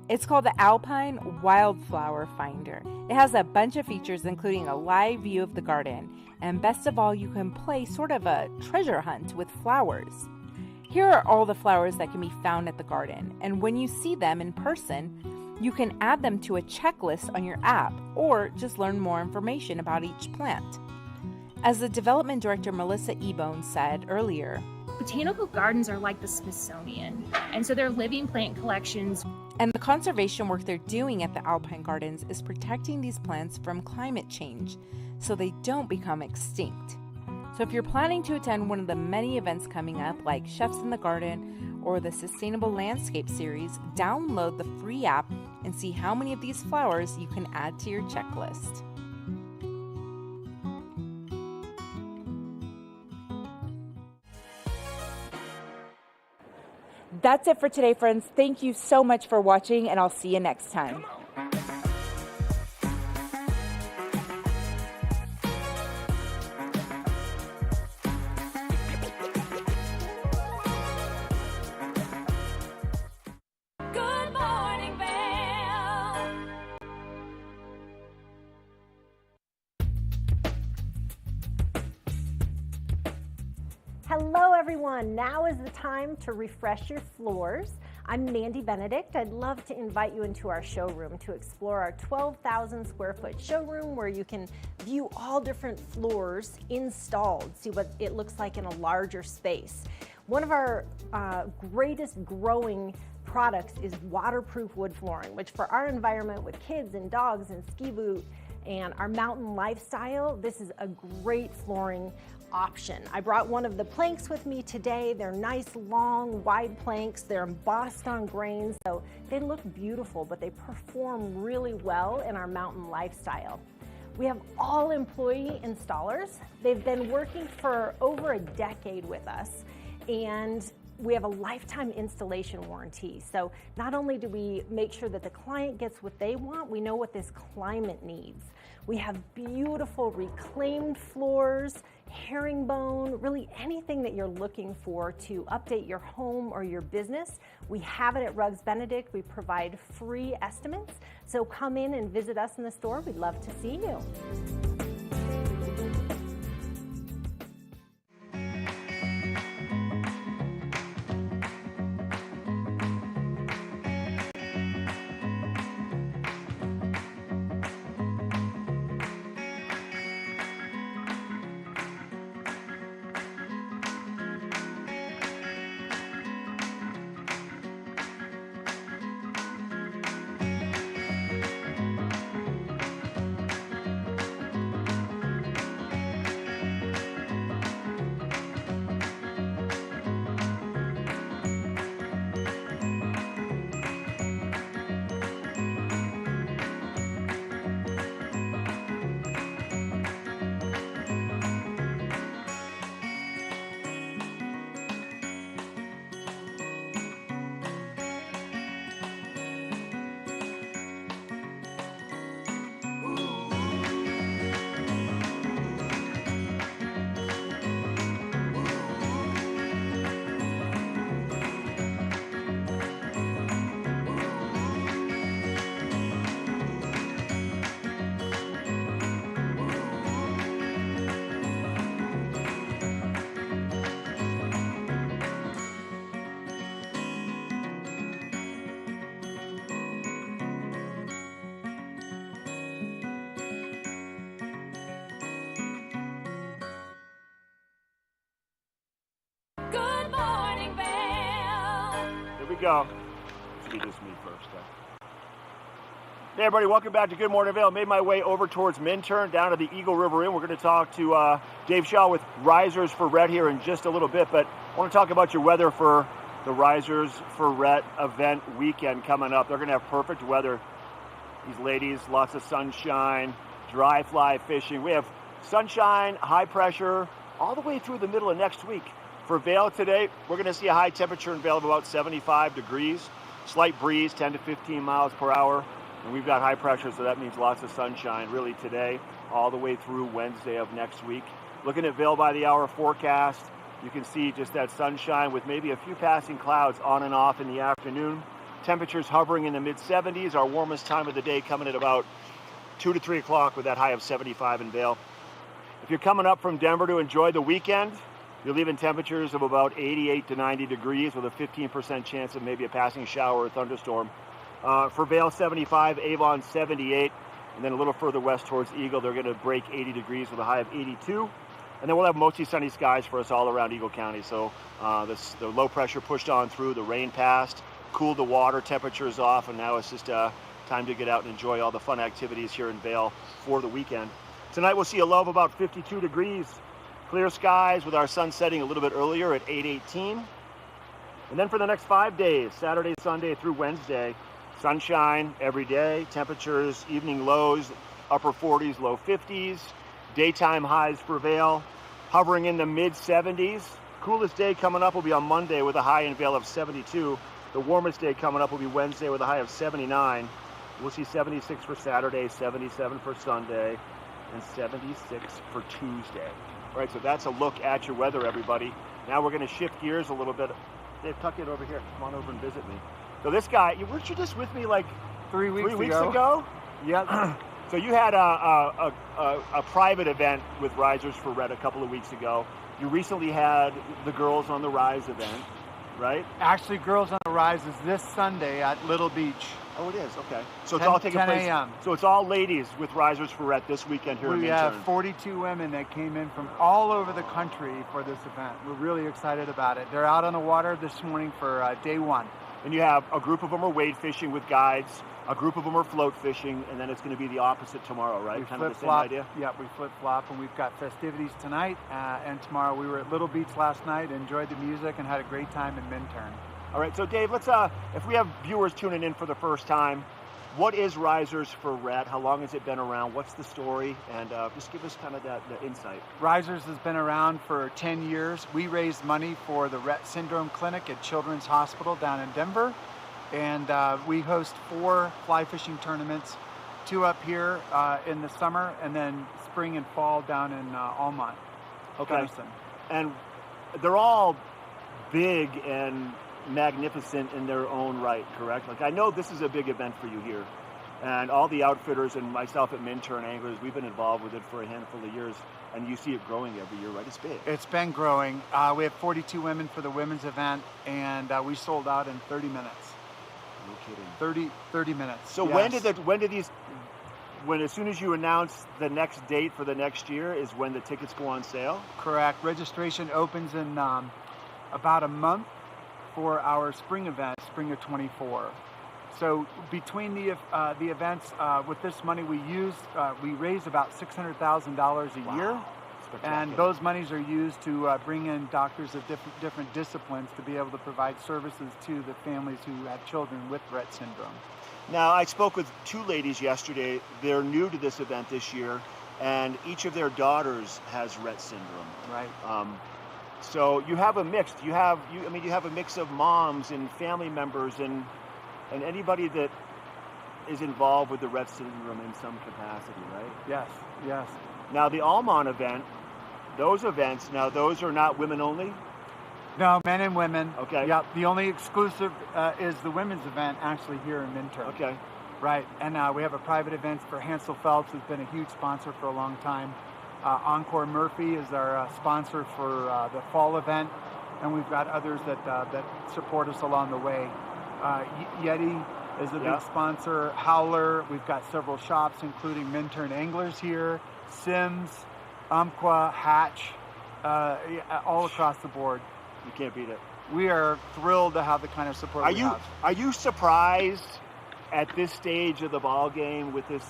It's called the Alpine Wildflower Finder. It has a bunch of features including a live view of the garden. And best of all, you can play sort of a treasure hunt with flowers. Here are all the flowers that can be found at the garden. And when you see them in person, you can add them to a checklist on your app or just learn more information about each plant. As the development director Melissa Ebone said earlier, botanical gardens are like the Smithsonian, and so they're living plant collections. And the conservation work they're doing at the Alpine Gardens is protecting these plants from climate change so they don't become extinct. So if you're planning to attend one of the many events coming up like Chefs in the Garden or the Sustainable Landscape Series, download the free app and see how many of these flowers you can add to your checklist. That's it for today, friends. Thank you so much for watching, and I'll see you next time. Good morning, Vail. Hello everyone, now is the time to refresh your floors. I'm Mandy Benedict. I'd love to invite you into our showroom to explore our 12,000 square foot showroom where you can view all different floors installed, see what it looks like in a larger space. One of our greatest growing products is waterproof wood flooring, which for our environment with kids and dogs and ski boot and our mountain lifestyle, this is a great flooring option. I brought one of the planks with me today. They're nice, long, wide planks. They're embossed on grain, so they look beautiful, but they perform really well in our mountain lifestyle. We have all employee installers. They've been working for over a decade with us, and we have a lifetime installation warranty. So not only do we make sure that the client gets what they want, we know what this climate needs. We have beautiful reclaimed floors, herringbone, really anything that you're looking for to update your home or your business. We have it at Rugs Benedict. We provide free estimates. So come in and visit us in the store. We'd love to see you. Here we go. Let's do this me first. Hey everybody, welcome back to Good Morning Vail. Made my way over towards Minturn, down to the Eagle River Inn. We're going to talk to Dave Shaw with Risers for Rhett here in just a little bit, but I want to talk about your weather for the Risers for Rhett event weekend coming up. They're going to have perfect weather. These ladies, lots of sunshine, dry fly fishing. We have sunshine, high pressure, all the way through the middle of next week. For Vail today, we're going to see a high temperature in Vail of about 75 degrees, slight breeze, 10 to 15 miles per hour. And we've got high pressure, so that means lots of sunshine really today, all the way through Wednesday of next week. Looking at Vail by the hour forecast, you can see just that sunshine with maybe a few passing clouds on and off in the afternoon. Temperatures hovering in the mid-70s, our warmest time of the day coming at about 2 to 3 o'clock with that high of 75 in Vail. If you're coming up from Denver to enjoy the weekend, you're leaving temperatures of about 88 to 90 degrees with a 15% chance of maybe a passing shower or thunderstorm. For Vail, 75, Avon, 78, and then a little further west towards Eagle, they're going to break 80 degrees with a high of 82. And then we'll have mostly sunny skies for us all around Eagle County. So the low pressure pushed on through, the rain passed, cooled the water, temperatures off, and now it's just time to get out and enjoy all the fun activities here in Vail for the weekend. Tonight we'll see a low of about 52 degrees, clear skies with our sun setting a little bit earlier at 8:18. And then for the next 5 days, Saturday, Sunday through Wednesday, sunshine every day, temperatures, evening lows, upper 40s, low 50s, daytime highs for Vail, hovering in the mid-70s. Coolest day coming up will be on Monday with a high in Vail of 72. The warmest day coming up will be Wednesday with a high of 79. We'll see 76 for Saturday, 77 for Sunday, and 76 for Tuesday. All right, so that's a look at your weather, everybody. Now we're going to shift gears a little bit. Dave, tuck it over here. Come on over and visit me. So this guy, weren't you just with me like 3 weeks ago? Yep. So you had a private event with Risers for Rhett a couple of weeks ago. You recently had the Girls on the Rise event, right? Actually, Girls on the Rise is this Sunday at Little Beach. Oh, it is? Okay. So it's all taking 10 place. a.m. So it's all ladies with Risers for Rhett this weekend here in We Minturn. have 42 women that came in from all over the country for this event. We're really excited about it. They're out on the water this morning for day one. And you have a group of them are wade fishing with guides, a group of them are float fishing, and then it's going to be the opposite tomorrow, right? We kind of the same flip-flop. idea? Yeah, we flip-flop, and we've got festivities tonight and tomorrow. We were at Little Beach last night, enjoyed the music, and had a great time in Minturn. All right, so Dave, let's if we have viewers tuning in for the first time, what is Risers for Rhett? How long has it been around? What's the story? And just give us kind of the insight. Risers has been around for 10 years. We raised money for the Rett Syndrome Clinic at Children's Hospital down in Denver. And we host 4 fly fishing tournaments, 2 up here in the summer, and then spring and fall down in Almont. Okay. Gunnison. And they're all big and magnificent in their own right, correct? Like I know this is a big event for you here, and all the outfitters and myself at Minturn Anglers, we've been involved with it for a handful of years, and you see it growing every year, right? It's big. It's been growing. We have 42 women for the women's event, and we sold out in 30 minutes. No kidding. 30 minutes. So yes. when as soon as you announce the next date for the next year is when the tickets go on sale? Correct. Registration opens in about a month for our spring event, spring of 24. So between the events, with this money we raise about $600,000 a year, and those monies are used to bring in doctors of different disciplines to be able to provide services to the families who have children with Rett syndrome. Now, I spoke with 2 ladies yesterday. They're new to this event this year, and each of their daughters has Rett syndrome. Right. So you have a mix. You have a mix of moms and family members and anybody that is involved with the Rett syndrome in some capacity, right? Yes. Yes. Now the Almont event, those are not women only? No, men and women. Okay. Yeah. The only exclusive is the women's event actually here in Minturn. Okay. Right. And we have a private event for Hansel Phelps, who's been a huge sponsor for a long time. Encore Murphy is our sponsor for the fall event, and we've got others that support us along the way. Yeti is a big sponsor. Howler, we've got several shops, including Minturn Anglers here, Sims, Umpqua, Hatch, all across the board. You can't beat it. we are thrilled to have the kind of support we have. Are you surprised at this stage of the ball game with the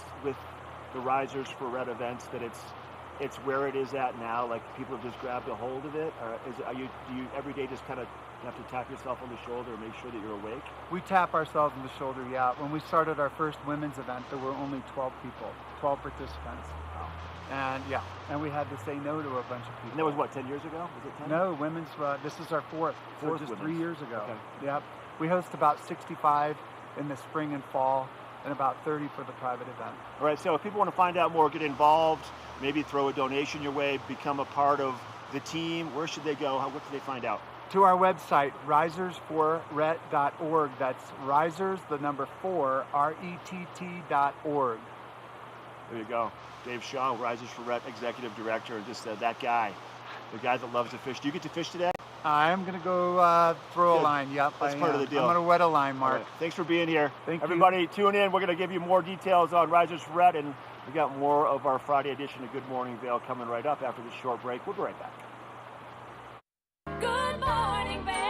Risers for Red events that it's where it is at now? Like people have just grabbed a hold of it, or do you every day just kind of have to tap yourself on the shoulder and make sure that you're awake? We tap ourselves on the shoulder, yeah. When we started our first women's event, there were only 12 people, 12 participants. Wow. And we had to say no to a bunch of people. And that was what, 10 years ago? Was it 10? No, women's, this is our fourth so just women's. 3 years ago. Okay. Yep. We host about 65 in the spring and fall, and about 30 for the private event. All right, so if people want to find out more, get involved, maybe throw a donation your way, become a part of the team, where should they go? What can they find out? To our website, risersforret.org. That's risers, the number 4, RETT.org. There you go. Dave Shaw, Risers for Rhett Executive Director, and just that guy, the guy that loves to fish. Do you get to fish today? I'm going to go throw a line, yep. That's part of the deal. I'm going to wet a line, Mark. Right. Thanks for being here. Thank Everybody, you. Tune in. We're going to give you more details on Risers for Rhett, and we got more of our Friday edition of Good Morning Vail coming right up after this short break. We'll be right back. Good morning, Vail.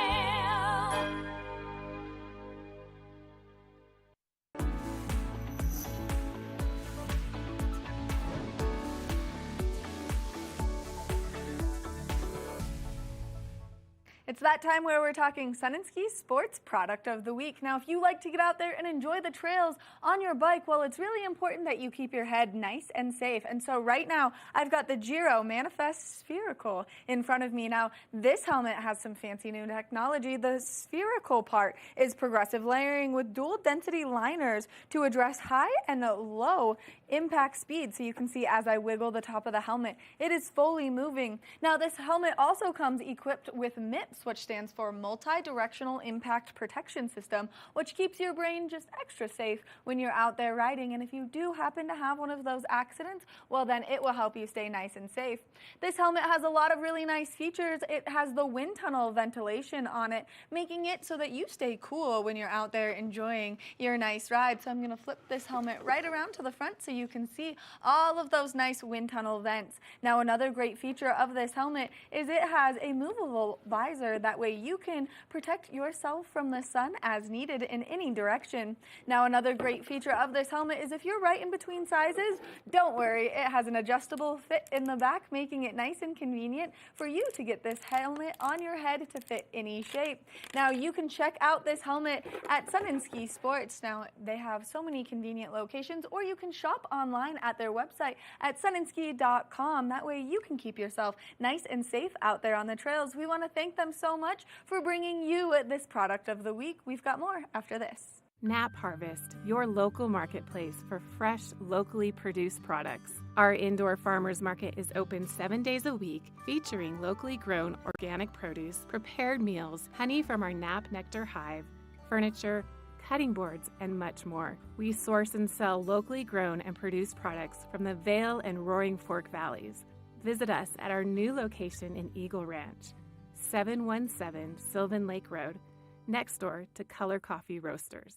It's that time where we're talking Sun and Ski Sports Product of the Week. Now, if you like to get out there and enjoy the trails on your bike, well, it's really important that you keep your head nice and safe. And so right now, I've got the Giro Manifest Spherical in front of me. Now, this helmet has some fancy new technology. The spherical part is progressive layering with dual density liners to address high and low impact speed. So you can see as I wiggle the top of the helmet, it is fully moving. Now, this helmet also comes equipped with MIPS, which stands for Multi-Directional Impact Protection System, which keeps your brain just extra safe when you're out there riding. And if you do happen to have one of those accidents, well, then it will help you stay nice and safe. This helmet has a lot of really nice features. It has the wind tunnel ventilation on it, making it so that you stay cool when you're out there enjoying your nice ride. So I'm going to flip this helmet right around to the front so you can see all of those nice wind tunnel vents. Now, another great feature of this helmet is it has a movable visor. That way you can protect yourself from the sun as needed in any direction. Now, another great feature of this helmet is if you're right in between sizes, don't worry, it has an adjustable fit in the back, making it nice and convenient for you to get this helmet on your head to fit any shape. Now, you can check out this helmet at Sun and Ski Sports. Now, they have so many convenient locations, or you can shop online at their website at sunandski.com. That way you can keep yourself nice and safe out there on the trails. We want to thank them so much for bringing you this product of the week. We've got more after this. Nap Harvest, your local marketplace for fresh, locally produced products. Our indoor farmers market is open 7 days a week, featuring locally grown organic produce, prepared meals, honey from our Nap Nectar hive, furniture, cutting boards, and much more. We source and sell locally grown and produced products from the Vail and Roaring Fork Valleys. Visit us at our new location in Eagle Ranch, 717 Sylvan Lake Road, next door to Color Coffee Roasters.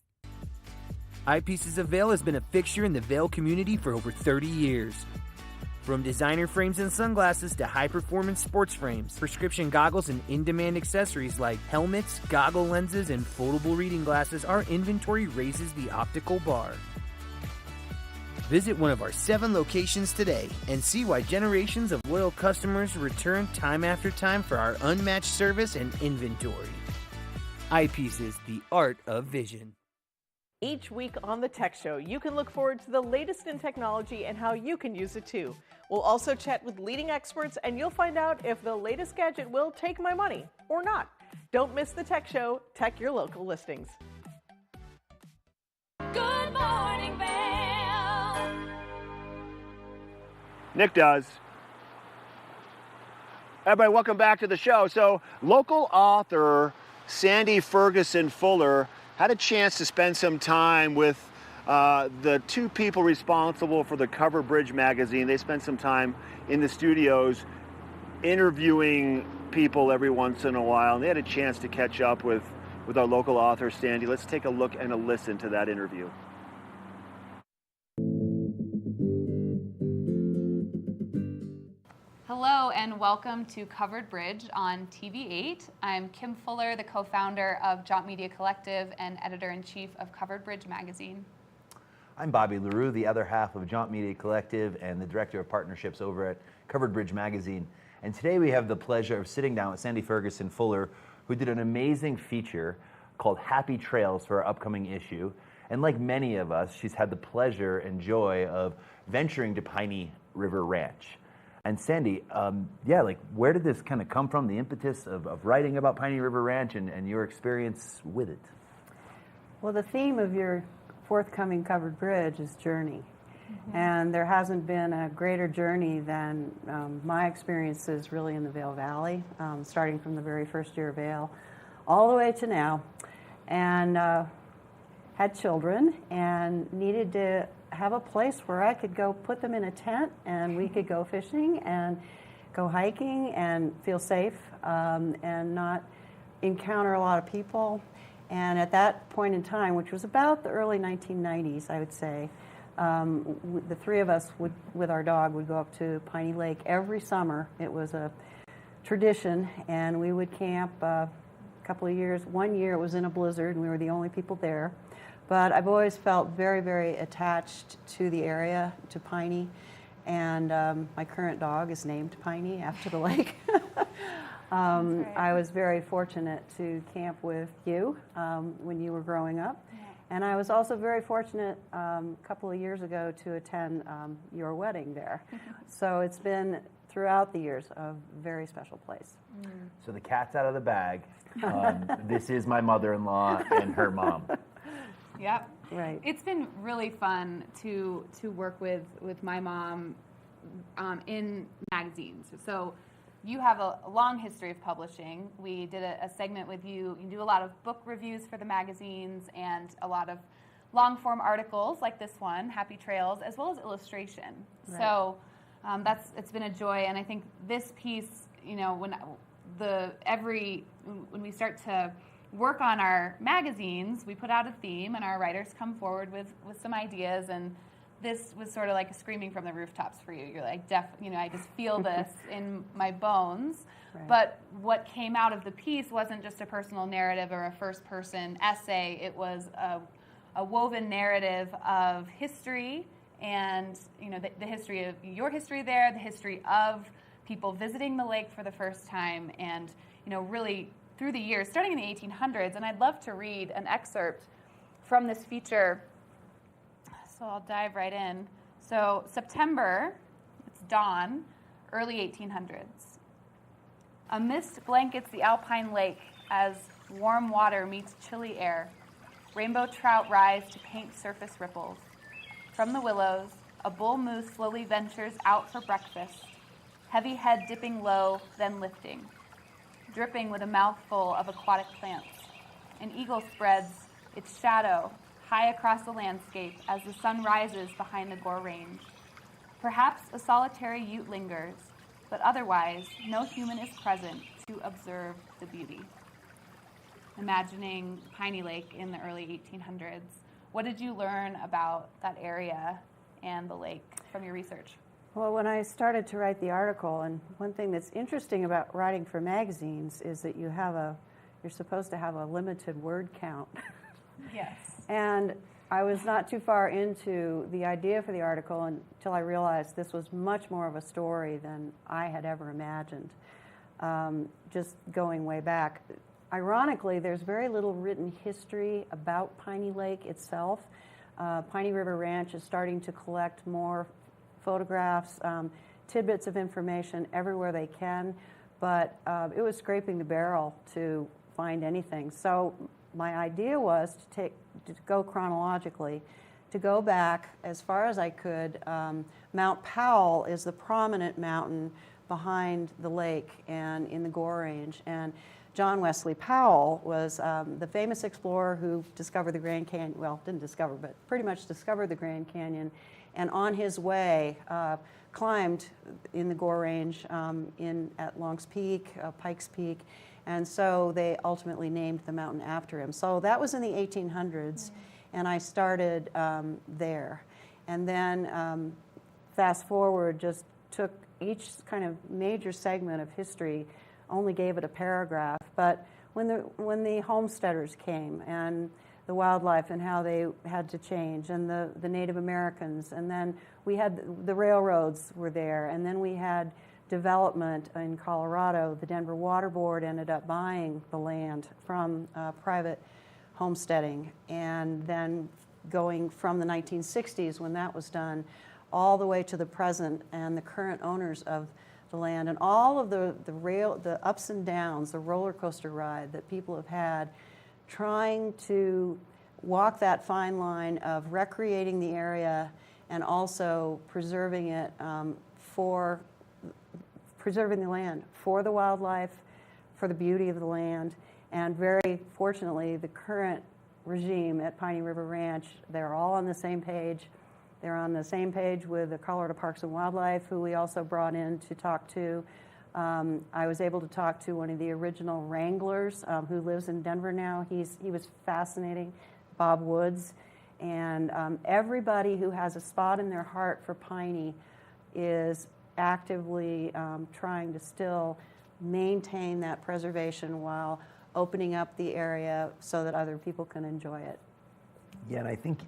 Eyepieces of Vail has been a fixture in the Vail community for over 30 years. From designer frames and sunglasses to high-performance sports frames, prescription goggles, and in-demand accessories like helmets, goggle lenses, and foldable reading glasses, our inventory raises the optical bar. Visit one of our 7 locations today and see why generations of loyal customers return time after time for our unmatched service and inventory. Eyepieces, the art of vision. Each week on the Tech Show, you can look forward to the latest in technology and how you can use it too. We'll also chat with leading experts, and you'll find out if the latest gadget will take my money or not. Don't miss the Tech Show. Tech your local listings. Good morning, Vail. Nick does. Everybody, welcome back to the show. So, local author Sandy Ferguson Fuller had a chance to spend some time with the 2 people responsible for the Cover Bridge magazine. They spent some time in the studios interviewing people every once in a while, and they had a chance to catch up with our local author, Sandy. Let's take a look and a listen to that interview. Hello and welcome to Covered Bridge on TV8. I'm Kim Fuller, the co-founder of Jaunt Media Collective and editor-in-chief of Covered Bridge magazine. I'm Bobby LaRue, the other half of Jaunt Media Collective and the director of partnerships over at Covered Bridge magazine. And today we have the pleasure of sitting down with Sandy Ferguson Fuller, who did an amazing feature called Happy Trails for our upcoming issue. And like many of us, she's had the pleasure and joy of venturing to Piney River Ranch. And Sandy, where did this kind of come from, the impetus of writing about Piney River Ranch and your experience with it? Well, the theme of your forthcoming Covered Bridge is journey. And there hasn't been a greater journey than my experiences really in the Vail Valley, starting from the very first year of Vail all the way to now. And had children and needed to have a place where I could go put them in a tent and we could go fishing and go hiking and feel safe and not encounter a lot of people. And at that point in time, which was about the early 1990s, I would say, the three of us with our dog would go up to Piney Lake every summer. It was a tradition, and we would camp a couple of years. One year it was in a blizzard and we were the only people there. But I've always felt very, very attached to the area, to Piney, and my current dog is named Piney after the lake. I was very fortunate to camp with you when you were growing up, and I was also very fortunate a couple of years ago to attend your wedding there. So it's been, throughout the years, a very special place. So the cat's out of the bag. This is my mother-in-law and her mom. Yep. Right. It's been really fun to work with my mom in magazines. So you have a long history of publishing. We did a segment with you. You do a lot of book reviews for the magazines and a lot of long-form articles like this one, Happy Trails, as well as illustration. Right. So it's been a joy. And I think this piece, when we start to work on our magazines, we put out a theme and our writers come forward with some ideas, and this was sort of like screaming from the rooftops for you. You're like, I just feel this in my bones. Right. But what came out of the piece wasn't just a personal narrative or a first-person essay. It was a woven narrative of history and, the history of your history there, the history of people visiting the lake for the first time, and, really through the years, starting in the 1800s, and I'd love to read an excerpt from this feature, so I'll dive right in. So September, it's dawn, early 1800s. A mist blankets the alpine lake as warm water meets chilly air. Rainbow trout rise to paint surface ripples. From the willows, a bull moose slowly ventures out for breakfast, heavy head dipping low, then lifting, dripping with a mouthful of aquatic plants. An eagle spreads its shadow high across the landscape as the sun rises behind the Gore Range. Perhaps a solitary ute lingers, but otherwise no human is present to observe the beauty. Imagining Piney Lake in the early 1800s, what did you learn about that area and the lake from your research? Well, when I started to write the article, and one thing that's interesting about writing for magazines is that you're supposed to have a limited word count. Yes. And I was not too far into the idea for the article until I realized this was much more of a story than I had ever imagined, just going way back. Ironically, there's very little written history about Piney Lake itself. Piney River Ranch is starting to collect more photographs, tidbits of information everywhere they can, but it was scraping the barrel to find anything. So my idea was to go chronologically, to go back as far as I could. Mount Powell is the prominent mountain behind the lake and in the Gore Range, and John Wesley Powell was the famous explorer who discovered the Grand Canyon, well, didn't discover, but pretty much discovered the Grand Canyon, and on his way climbed in the Gore Range at Long's Peak, Pikes Peak, and so they ultimately named the mountain after him. So that was in the 1800s, and I started there. And then fast forward just took each kind of major segment of history, only gave it a paragraph. But when the homesteaders came and the wildlife and how they had to change, and the Native Americans, and then we had the railroads were there, and then we had development in Colorado. The Denver Water Board ended up buying the land from private homesteading, and then going from the 1960s when that was done all the way to the present and the current owners of the land, and all of the ups and downs, the roller coaster ride that people have had trying to walk that fine line of recreating the area and also preserving it for preserving the land for the wildlife, for the beauty of the land. And very fortunately, the current regime at Piney River Ranch, they're all on the same page. They're on the same page with the Colorado Parks and Wildlife, who we also brought in to talk to. I was able to talk to one of the original wranglers who lives in Denver now. He was fascinating, Bob Woods. And everybody who has a spot in their heart for Piney is actively trying to still maintain that preservation while opening up the area so that other people can enjoy it. Yeah, and I think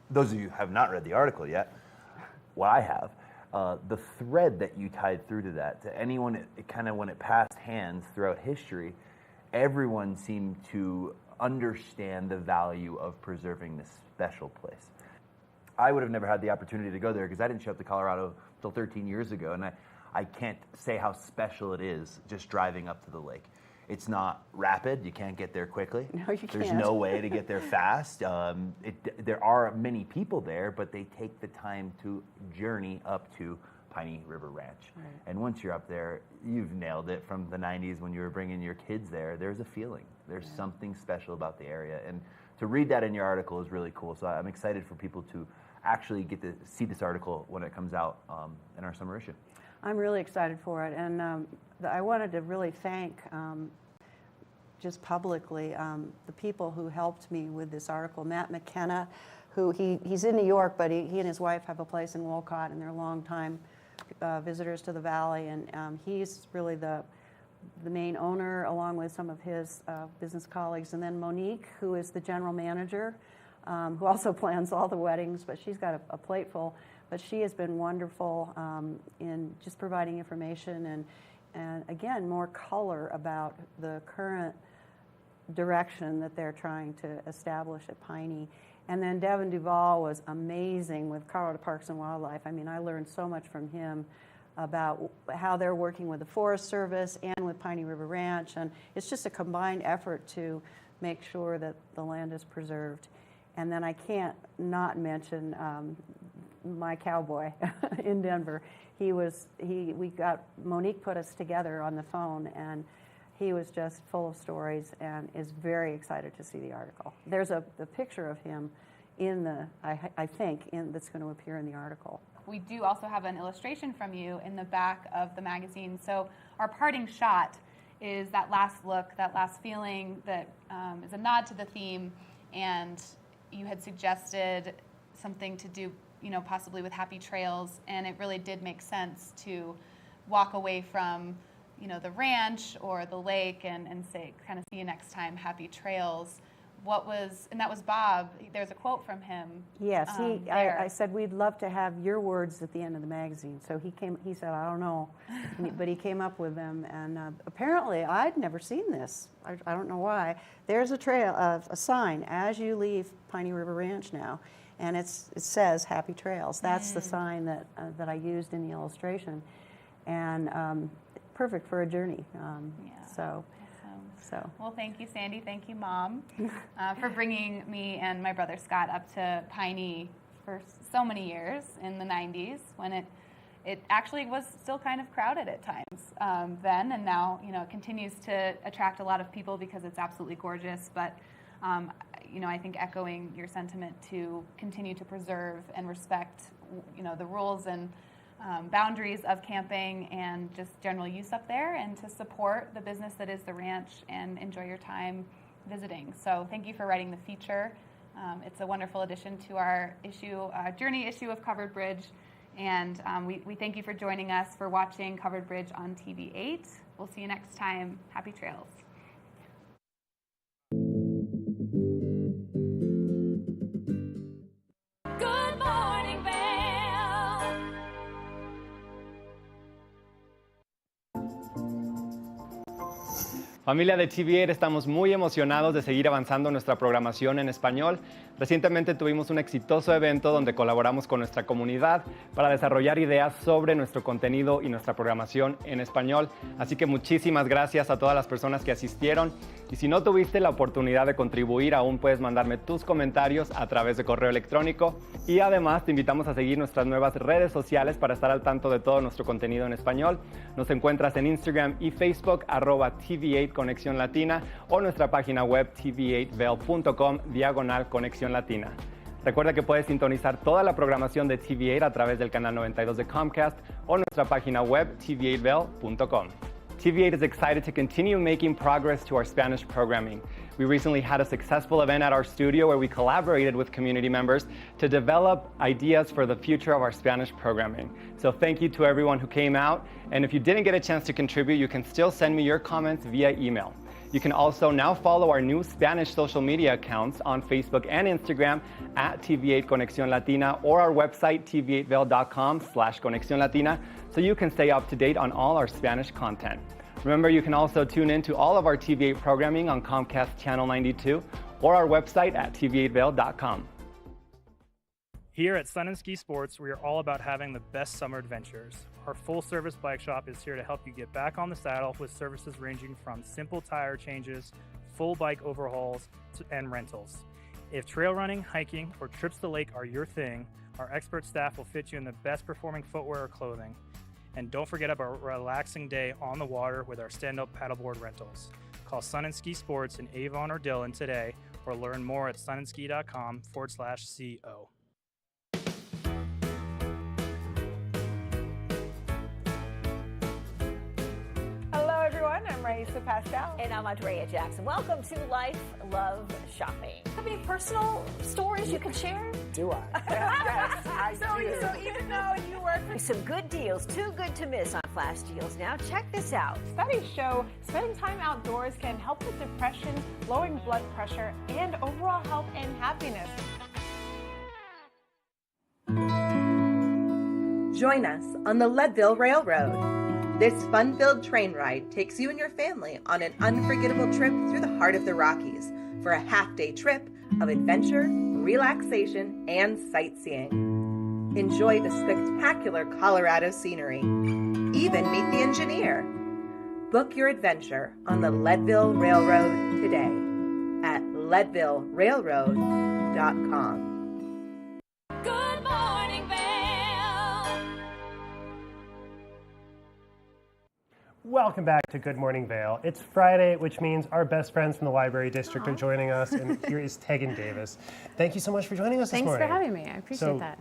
those of you who have not read the article yet, what I have, the thread that you tied through to that, to anyone, kind of when it passed hands throughout history, everyone seemed to understand the value of preserving this special place. I would have never had the opportunity to go there because I didn't show up to Colorado until 13 years ago, and I can't say how special it is just driving up to the lake. It's not rapid. You can't get there quickly. No, you can't. There's no way to get there fast. There are many people there, but they take the time to journey up to Piney River Ranch. Right. And once you're up there, you've nailed it from the 90s when you were bringing your kids there. There's a feeling. There's something special about the area. And to read that in your article is really cool. So I'm excited for people to actually get to see this article when it comes out in our summer issue. I'm really excited for it, and I wanted to really thank, just publicly, the people who helped me with this article. Matt McKenna, who he's in New York, but he and his wife have a place in Wolcott, and they're longtime visitors to the valley, and he's really the main owner, along with some of his business colleagues. And then Monique, who is the general manager, who also plans all the weddings, but she's got a plate full. But she has been wonderful in just providing information and again, more color about the current direction that they're trying to establish at Piney. And then Devin Duvall was amazing with Colorado Parks and Wildlife. I mean, I learned so much from him about how they're working with the Forest Service and with Piney River Ranch. And it's just a combined effort to make sure that the land is preserved. And then I can't not mention my cowboy in Denver. Monique put us together on the phone, and he was just full of stories and is very excited to see the article. There's a picture of him I think that's going to appear in the article. We do also have an illustration from you in the back of the magazine. So our parting shot is that last look, that last feeling that is a nod to the theme, and you had suggested something to do, possibly with Happy Trails, and it really did make sense to walk away from, the ranch or the lake and say, kind of see you next time, Happy Trails. And that was Bob. There's a quote from him. Yes, I said, we'd love to have your words at the end of the magazine. So he said, I don't know, but he came up with them, and apparently I'd never seen this. I don't know why. There's a sign as you leave Piney River Ranch now, and it says Happy Trails. That's the sign that I used in the illustration, and perfect for a journey. So. Well, thank you, Sandy. Thank you, Mom, for bringing me and my brother Scott up to Piney for so many years in the 90s when it actually was still kind of crowded at times then, and now it continues to attract a lot of people because it's absolutely gorgeous. But I think echoing your sentiment to continue to preserve and respect the rules and boundaries of camping and just general use up there, and to support the business that is the ranch and enjoy your time visiting. So thank you for writing the feature. It's a wonderful addition to our journey issue of Covered Bridge, And we thank you for joining us, for watching Covered Bridge on TV8. We'll see you next time. Happy trails. Good morning, Vail. Familia de TV8, estamos muy emocionados de seguir avanzando nuestra programación en español. Recientemente tuvimos un exitoso evento donde colaboramos con nuestra comunidad para desarrollar ideas sobre nuestro contenido y nuestra programación en español. Así que muchísimas gracias a todas las personas que asistieron. Y si no tuviste la oportunidad de contribuir, aún puedes mandarme tus comentarios a través de correo electrónico. Y además te invitamos a seguir nuestras nuevas redes sociales para estar al tanto de todo nuestro contenido en español. Nos encuentras en Instagram y Facebook, @TV8 Conexión Latina, o nuestra página web tv8vail.com/Conexión Latina. Recuerda que puedes sintonizar toda la programación de TV8 a través del canal 92 de Comcast o nuestra página web tv8vail.com. TV8 is excited to continue making progress to our Spanish programming. We recently had a successful event at our studio where we collaborated with community members to develop ideas for the future of our Spanish programming. So thank you to everyone who came out. And if you didn't get a chance to contribute, you can still send me your comments via email. You can also now follow our new Spanish social media accounts on Facebook and Instagram @TV8 Conexión Latina, or our website tv8vail.com/Conexión Latina, so you can stay up to date on all our Spanish content. Remember, you can also tune in to all of our TV8 programming on Comcast Channel 92 or our website at tv8vail.com. Here at Sun and Ski Sports, we are all about having the best summer adventures. Our full-service bike shop is here to help you get back on the saddle with services ranging from simple tire changes, full bike overhauls, and rentals. If trail running, hiking, or trips to the lake are your thing, our expert staff will fit you in the best performing footwear or clothing. And don't forget about a relaxing day on the water with our stand-up paddleboard rentals. Call Sun and Ski Sports in Avon or Dillon today, or learn more at sunandski.com/CO. Hello, everyone. I'm Raisa Pascal. And I'm Andrea Jackson. Welcome to Life, Love, Shopping. Have any personal stories you can share? Do I? Yes, I do. So even though you work for... Some good deals, too good to miss on Flash Deals now. Check this out. Studies show spending time outdoors can help with depression, lowering blood pressure, and overall health and happiness. Join us on the Leadville Railroad. This fun-filled train ride takes you and your family on an unforgettable trip through the heart of the Rockies for a half-day trip of adventure, relaxation, and sightseeing. Enjoy the spectacular Colorado scenery. Even meet the engineer. Book your adventure on the Leadville Railroad today at leadvillerailroad.com. Good morning, Vail. Welcome back to Good Morning Vail. It's Friday, which means our best friends from the library district are joining us, and here is Tegan Davis. Thank you so much for joining us this morning. Thanks for having me. I appreciate that.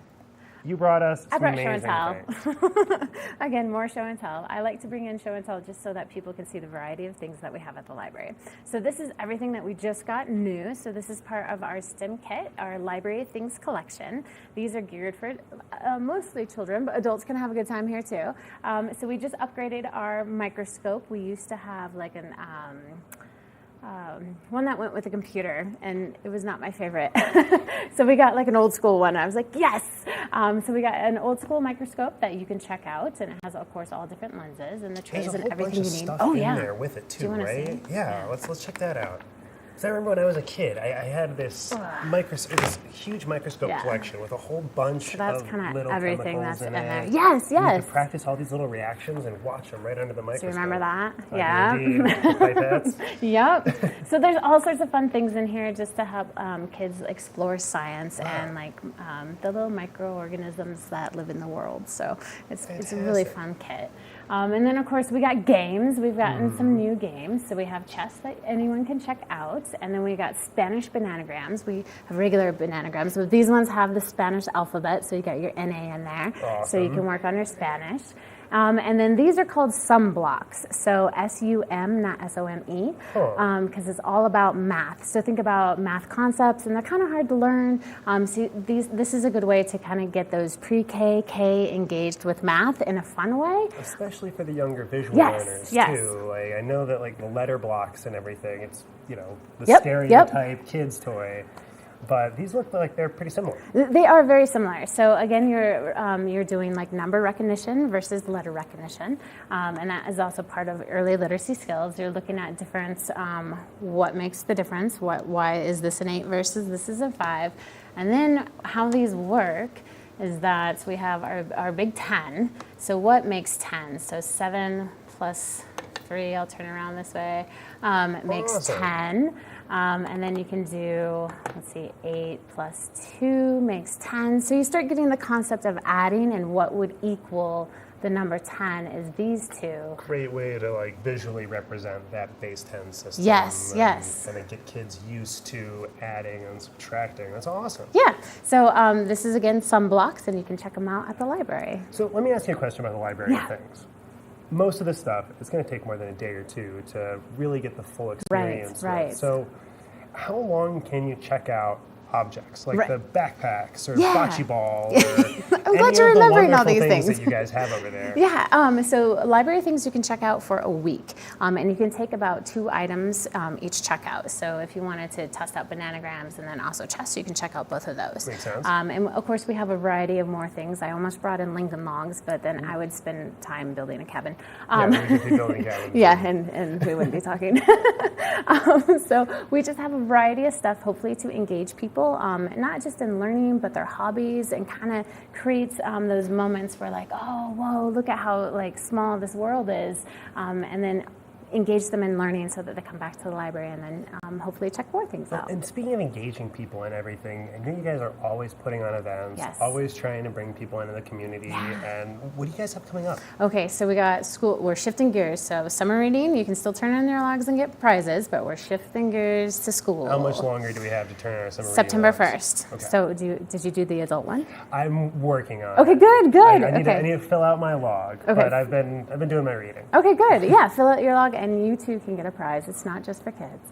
You brought us I some brought show and amazing tell. things. Again, more show and tell. I like to bring in show and tell just so that people can see the variety of things that we have at the library. So this is everything that we just got new. So this is part of our STEM kit, our Library of Things collection. These are geared for mostly children, but adults can have a good time here too. So we just upgraded our microscope. We used to have like an one that went with a computer, and it was not my favorite. So we got like an old school one. I was like, yes! So we got an old school microscope that you can check out, and it has, of course, all different lenses and the trays and everything you need. Oh, yeah. There with it too, right? See? Yeah, let's check that out. Because I remember when I was a kid, I had this this huge microscope collection with a whole bunch that's of kinda little everything chemicals that's in in it. there. Yes, And you yes. could practice all these little reactions and watch them right under the Do microscope. you remember that? I Yeah. do indeed. The pipettes. Yep. So there's all sorts of fun things in here just to help kids explore science and like the little microorganisms that live in the world. So it's a really fun kit. And then of course we got games. We've gotten some new games. So we have chess that anyone can check out, and then we got Spanish bananagrams. We have regular bananagrams, but these ones have the Spanish alphabet, so you got your NA in there, so you can work on your Spanish. And then these are called SUM blocks. So SUM, not SOME, because it's all about math. So think about math concepts, and they're kind of hard to learn. So this is a good way to kind of get those pre-K, K engaged with math in a fun way. Especially for the younger visual Yes, learners yes. too. Like, I know that like the letter blocks and everything, it's, you know, the Yep, stereotype kids toy. But these look like they're pretty similar. They are very similar. So again, you're doing like number recognition versus letter recognition, and that is also part of early literacy skills. You're looking at difference, what makes the difference, why is this an 8 versus this is a 5, and then how these work is that we have our big 10. So what makes 10? So 7 plus 3, I'll turn around this way, makes 10. And then you can do, let's see, 8 plus 2 makes 10. So you start getting the concept of adding, and what would equal the number 10 is these two. Great way to like visually represent that base 10 system. Yes, yes. And get kids used to adding and subtracting. That's awesome. Yeah. So this is, again, SUM blocks, and you can check them out at the library. So let me ask you a question about the library of things. Most of this stuff, it's going to take more than a day or two to really get the full experience. Right. So how long can you check out objects like the backpacks or Yeah. bocce ball or I'm glad you're remembering all these things things. that you guys have over there? Yeah, so library things you can check out for a week, and you can take about 2 items each checkout. So if you wanted to test out bananagrams and then also chess, you can check out both of those. Makes sense. And of course, we have a variety of more things. I almost brought in Lincoln Logs, but then I would spend time building a cabin. Yeah, we could be building cabins. Yeah, and we wouldn't be talking. So we just have a variety of stuff, hopefully to engage people, not just in learning, but their hobbies, and kind of creates those moments where like, oh, whoa, look at how like small this world is, and then engage them in learning so that they come back to the library and then hopefully check more things out. And speaking of engaging people and everything, I know you guys are always putting on events, Yes. always trying to bring people into the community. And what do you guys have coming up? Okay, so we got school, we're shifting gears. So summer reading, you can still turn in your logs and get prizes, but we're shifting gears to school. How much longer do we have to turn our summer September reading logs? 1st. Okay. So did you do the adult one? I'm working on Okay, it. good. I need, Okay. I need to fill out my log, Okay. but I've been doing my reading. Okay, good. Yeah, fill out your log, and you too can get a prize. It's not just for kids.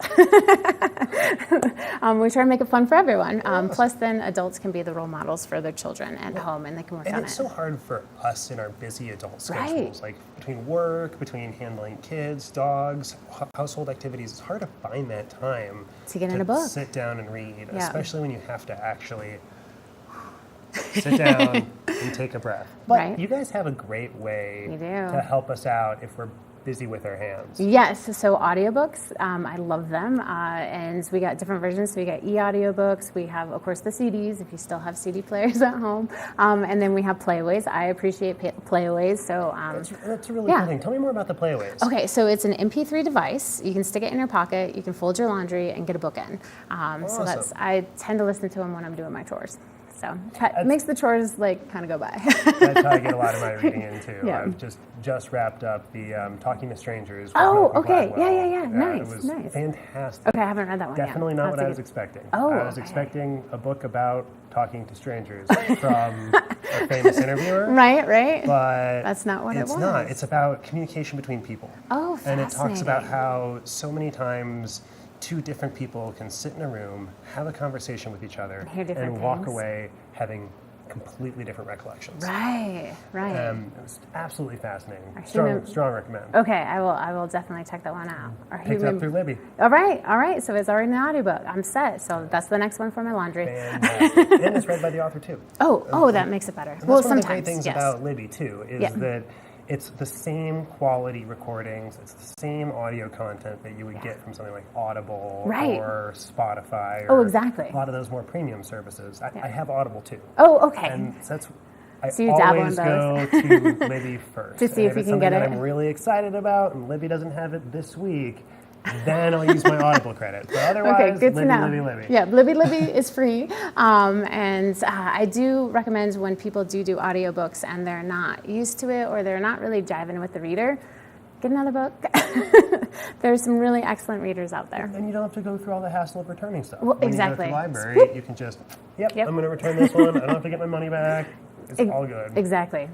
We try to make it fun for everyone. Plus, then adults can be the role models for their children at home, and they can work And on it's it. so hard for us in our busy adult schedules, Right. like between work, between handling kids, dogs, household activities. It's hard to find that time To get in a book. sit down and read, Yeah. especially when you have to actually sit down and take a breath. But Right. you guys have a great way We do. to help us out if we're busy with our hands. Yes, so audiobooks, I love them, and we got different versions. So we got e-audiobooks, we have, of course, the CDs, if you still have CD players at home, and then we have playaways. I appreciate playaways, so... That's a really cool thing. Tell me more about the playaways. Okay, so it's an MP3 device. You can stick it in your pocket, you can fold your laundry, and get a book in. So that's, I tend to listen to them when I'm doing my chores. So it makes the chores like kind of go by. That's how I get a lot of my reading in too. Yeah. I've just wrapped up the Talking to Strangers. With Oh, Malcolm okay. Gladwell. Yeah. Nice, It was nice. fantastic. Okay, I haven't read that one yet. Definitely not I'll what have I to was get- expecting. Oh, I was okay. expecting a book about talking to strangers from a famous interviewer. Right. But That's not what it was. It's not. It's about communication between people. Oh, And it talks about fascinating. how so many times 2 different people can sit in a room, have a conversation with each other, Hear different and walk things. away having completely different recollections. Right. It was absolutely fascinating. human- Strong recommend. Okay, I will definitely check that one out. Our Picked up through Libby. All right. So it's already in the audiobook. I'm set. So that's the next one for my laundry. Fantastic. And it's read by the author too. Oh, that makes it better. And Well, that's one of the sometimes, great things yes. about Libby too is Yeah. that it's the same quality recordings, it's the same audio content that you would get from something like Audible Right. or Spotify Oh, or exactly. a lot of those more premium services. I have Audible too. Oh, okay. And so that's I So you dabble in always go those. to Libby first. To see And if you it's can get something it. that I'm really excited about and Libby doesn't have it this week, then I'll use my Audible credit. But otherwise, Okay, good to know. Libby. Yeah, Libby is free. And I do recommend when people do audiobooks and they're not used to it or they're not really jiving with the reader, get another book. There's some really excellent readers out there. And you don't have to go through all the hassle of returning stuff. Well, When exactly. you go to the library, Swoop. you can just, I'm going to return this one. I don't have to get my money back. It's all good. Exactly.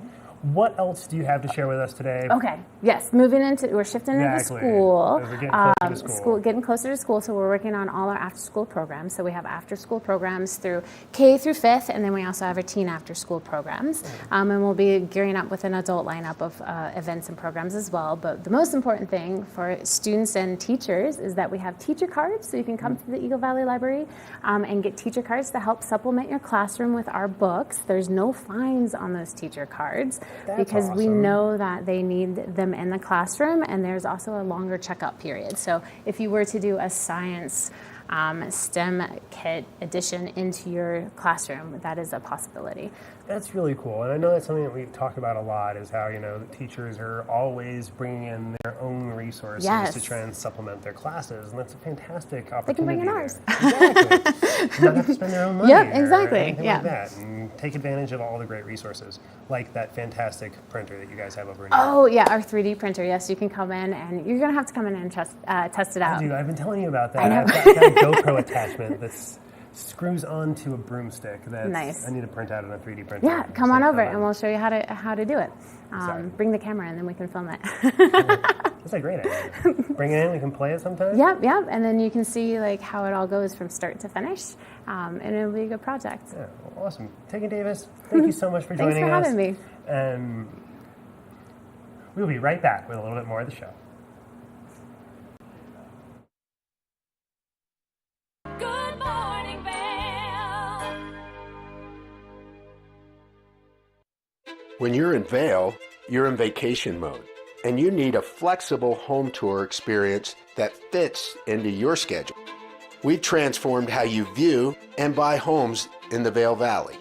What else do you have to share with us today? Okay. Yes. We're shifting into school. As we're getting closer to school. Getting closer to school. So we're working on all our after-school programs. So we have after-school programs through K through 5th, and then we also have our teen after-school programs. And we'll be gearing up with an adult lineup of events and programs as well. But the most important thing for students and teachers is that we have teacher cards. So you can come to the Eagle Valley Library and get teacher cards to help supplement your classroom with our books. There's no fines on those teacher cards. Because we know that they need them in the classroom, and there's also a longer checkout period. So if you were to do a science STEM kit addition into your classroom, that is a possibility. That's really cool, and I know that's something that we talk about a lot, is how, the teachers are always bringing in their own resources to try and supplement their classes, and that's a fantastic opportunity. They can bring in ours. Exactly. Not have to spend their own money. Yep, exactly. Or anything like that, and take advantage of all the great resources, like that fantastic printer that you guys have over here. Oh, yeah, our 3D printer. Yes, you can come in, and you're going to have to come in and test it out. I've been telling you about that. I know. I've got a GoPro attachment that's screws onto a broomstick that Nice. I need to print out on a 3D printer. Yeah, come on over and we'll show you how to do it. Bring the camera and then we can film it. That's a great idea. Bring it in, we can play it sometime? Yep, and then you can see how it all goes from start to finish, and it'll be a good project. Yeah, well, awesome. Tegan Davis, thank you so much for joining us. Thanks for having me. And we'll be right back with a little bit more of the show. Good morning, Vail. When you're in Vail, you're in vacation mode, and you need a flexible home tour experience that fits into your schedule. We've transformed how you view and buy homes in the Vail Valley.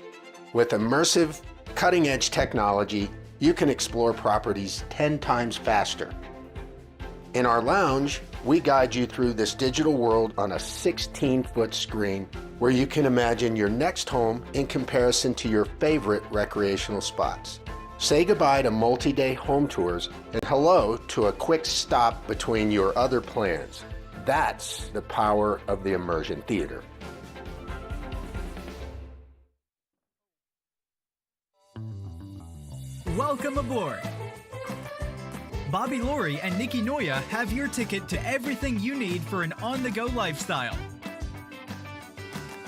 With immersive, cutting-edge technology, you can explore properties 10 times faster. In our lounge, we guide you through this digital world on a 16-foot screen where you can imagine your next home in comparison to your favorite recreational spots. Say goodbye to multi-day home tours and hello to a quick stop between your other plans. That's the power of the immersion theater. Welcome aboard. Bobby Laurie and Nikki Noya have your ticket to everything you need for an on-the-go lifestyle.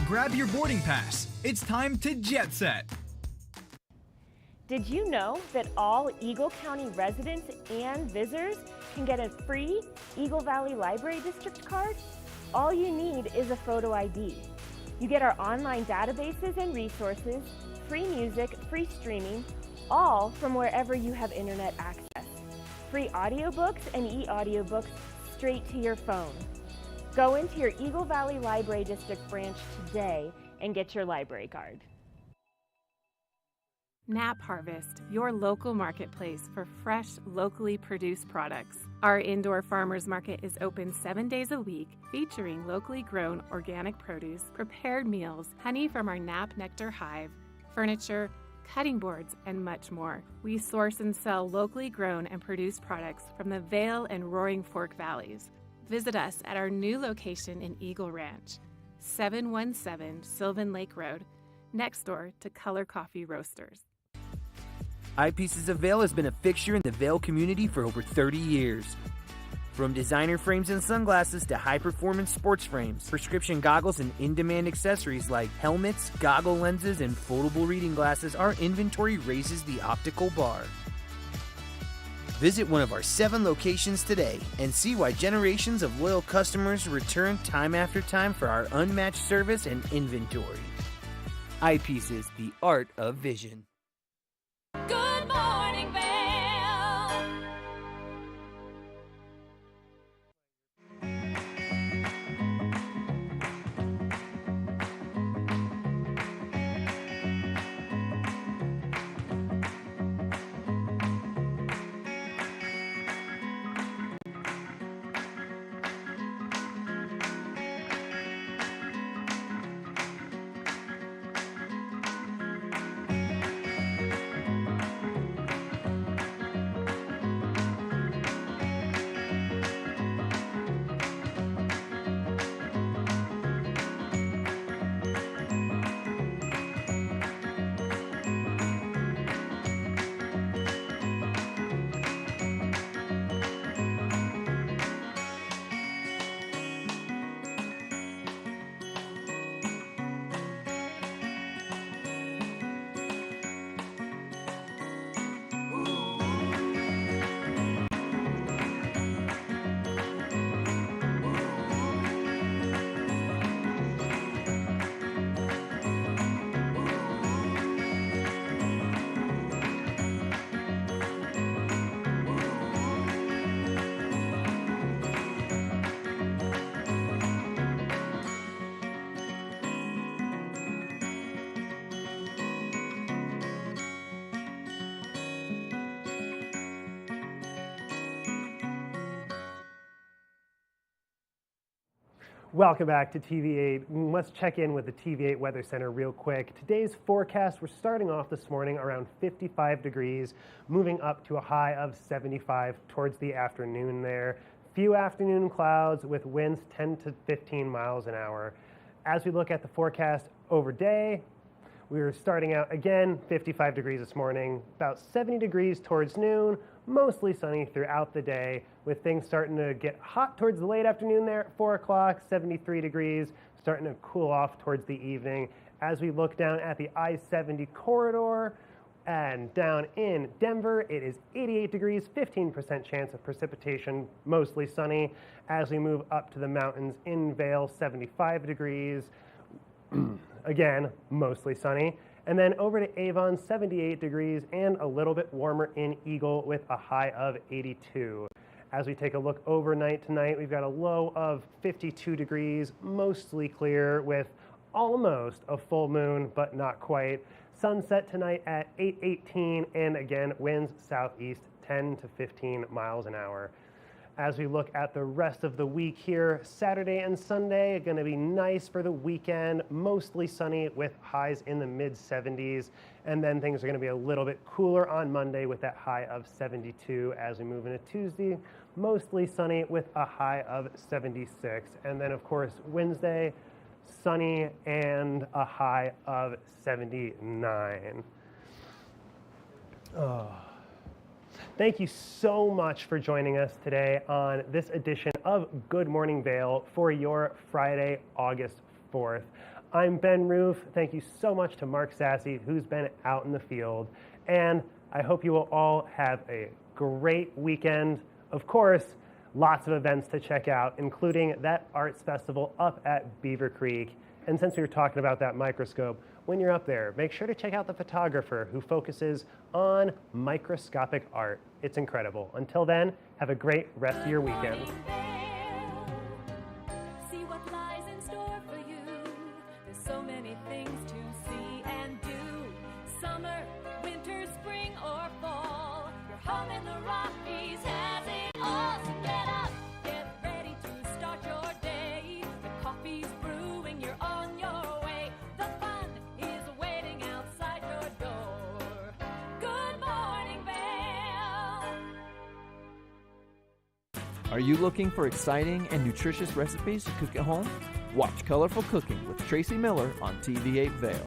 Grab your boarding pass. It's time to jet set. Did you know that all Eagle County residents and visitors can get a free Eagle Valley Library District card? All you need is a photo ID. You get our online databases and resources, free music, free streaming, all from wherever you have internet access. Free audiobooks and e-audiobooks straight to your phone. Go into your Eagle Valley Library District branch today and get your library card. Nap Harvest, your local marketplace for fresh, locally produced products. Our indoor farmers market is open 7 days a week, featuring locally grown organic produce, prepared meals, honey from our Nap Nectar hive, furniture, cutting boards, and much more. We source and sell locally grown and produced products from the Vail and Roaring Fork Valleys. Visit us at our new location in Eagle Ranch, 717 Sylvan Lake Road, next door to Color Coffee Roasters. Eyepieces of Vail has been a fixture in the Vail community for over 30 years. From designer frames and sunglasses to high-performance sports frames, prescription goggles, and in-demand accessories like helmets, goggle lenses, and foldable reading glasses, our inventory raises the optical bar. Visit one of our 7 locations today and see why generations of loyal customers return time after time for our unmatched service and inventory. Eyepieces, the art of vision. Good morning, Vail. Welcome back to TV8. Let's check in with the TV8 Weather Center real quick. Today's forecast, we're starting off this morning around 55 degrees, moving up to a high of 75 towards the afternoon there. Few afternoon clouds with winds 10 to 15 miles an hour. As we look at the forecast over day, we're starting out again 55 degrees this morning, about 70 degrees towards noon, mostly sunny throughout the day, with things starting to get hot towards the late afternoon there at 4 o'clock, 73 degrees, starting to cool off towards the evening. As we look down at the I-70 corridor and down in Denver, it is 88 degrees, 15% chance of precipitation, mostly sunny. As we move up to the mountains in Vail, 75 degrees, again, mostly sunny. And then over to Avon, 78 degrees and a little bit warmer in Eagle with a high of 82. As we take a look overnight tonight, we've got a low of 52 degrees, mostly clear with almost a full moon, but not quite. Sunset tonight at 8:18, and again, winds southeast 10 to 15 miles an hour. As we look at the rest of the week here, Saturday and Sunday are going to be nice for the weekend, mostly sunny with highs in the mid-70s. And then things are going to be a little bit cooler on Monday with that high of 72 as we move into Tuesday. Mostly sunny with a high of 76. And then, of course, Wednesday, sunny and a high of 79. Thank you so much for joining us today on this edition of Good Morning Vail for your Friday, August 4th. I'm Ben Roof. Thank you so much to Mark Sassy, who's been out in the field. And I hope you will all have a great weekend. Of course, lots of events to check out, including that arts festival up at Beaver Creek. And since we were talking about that microscope, when you're up there, make sure to check out the photographer who focuses on microscopic art. It's incredible. Until then, have a great rest of your weekend. See what lies in store for you. There's so many things to see and do. Summer, winter, spring, or fall. Your home in the Rockies has it all. So get up, get ready to start your day. The coffee's brewing, you're on your way. The fun is waiting outside your door. Good morning, Vail. Are you looking for exciting and nutritious recipes to cook at home? Watch Colorful Cooking with Tracy Miller on TV8 Vail.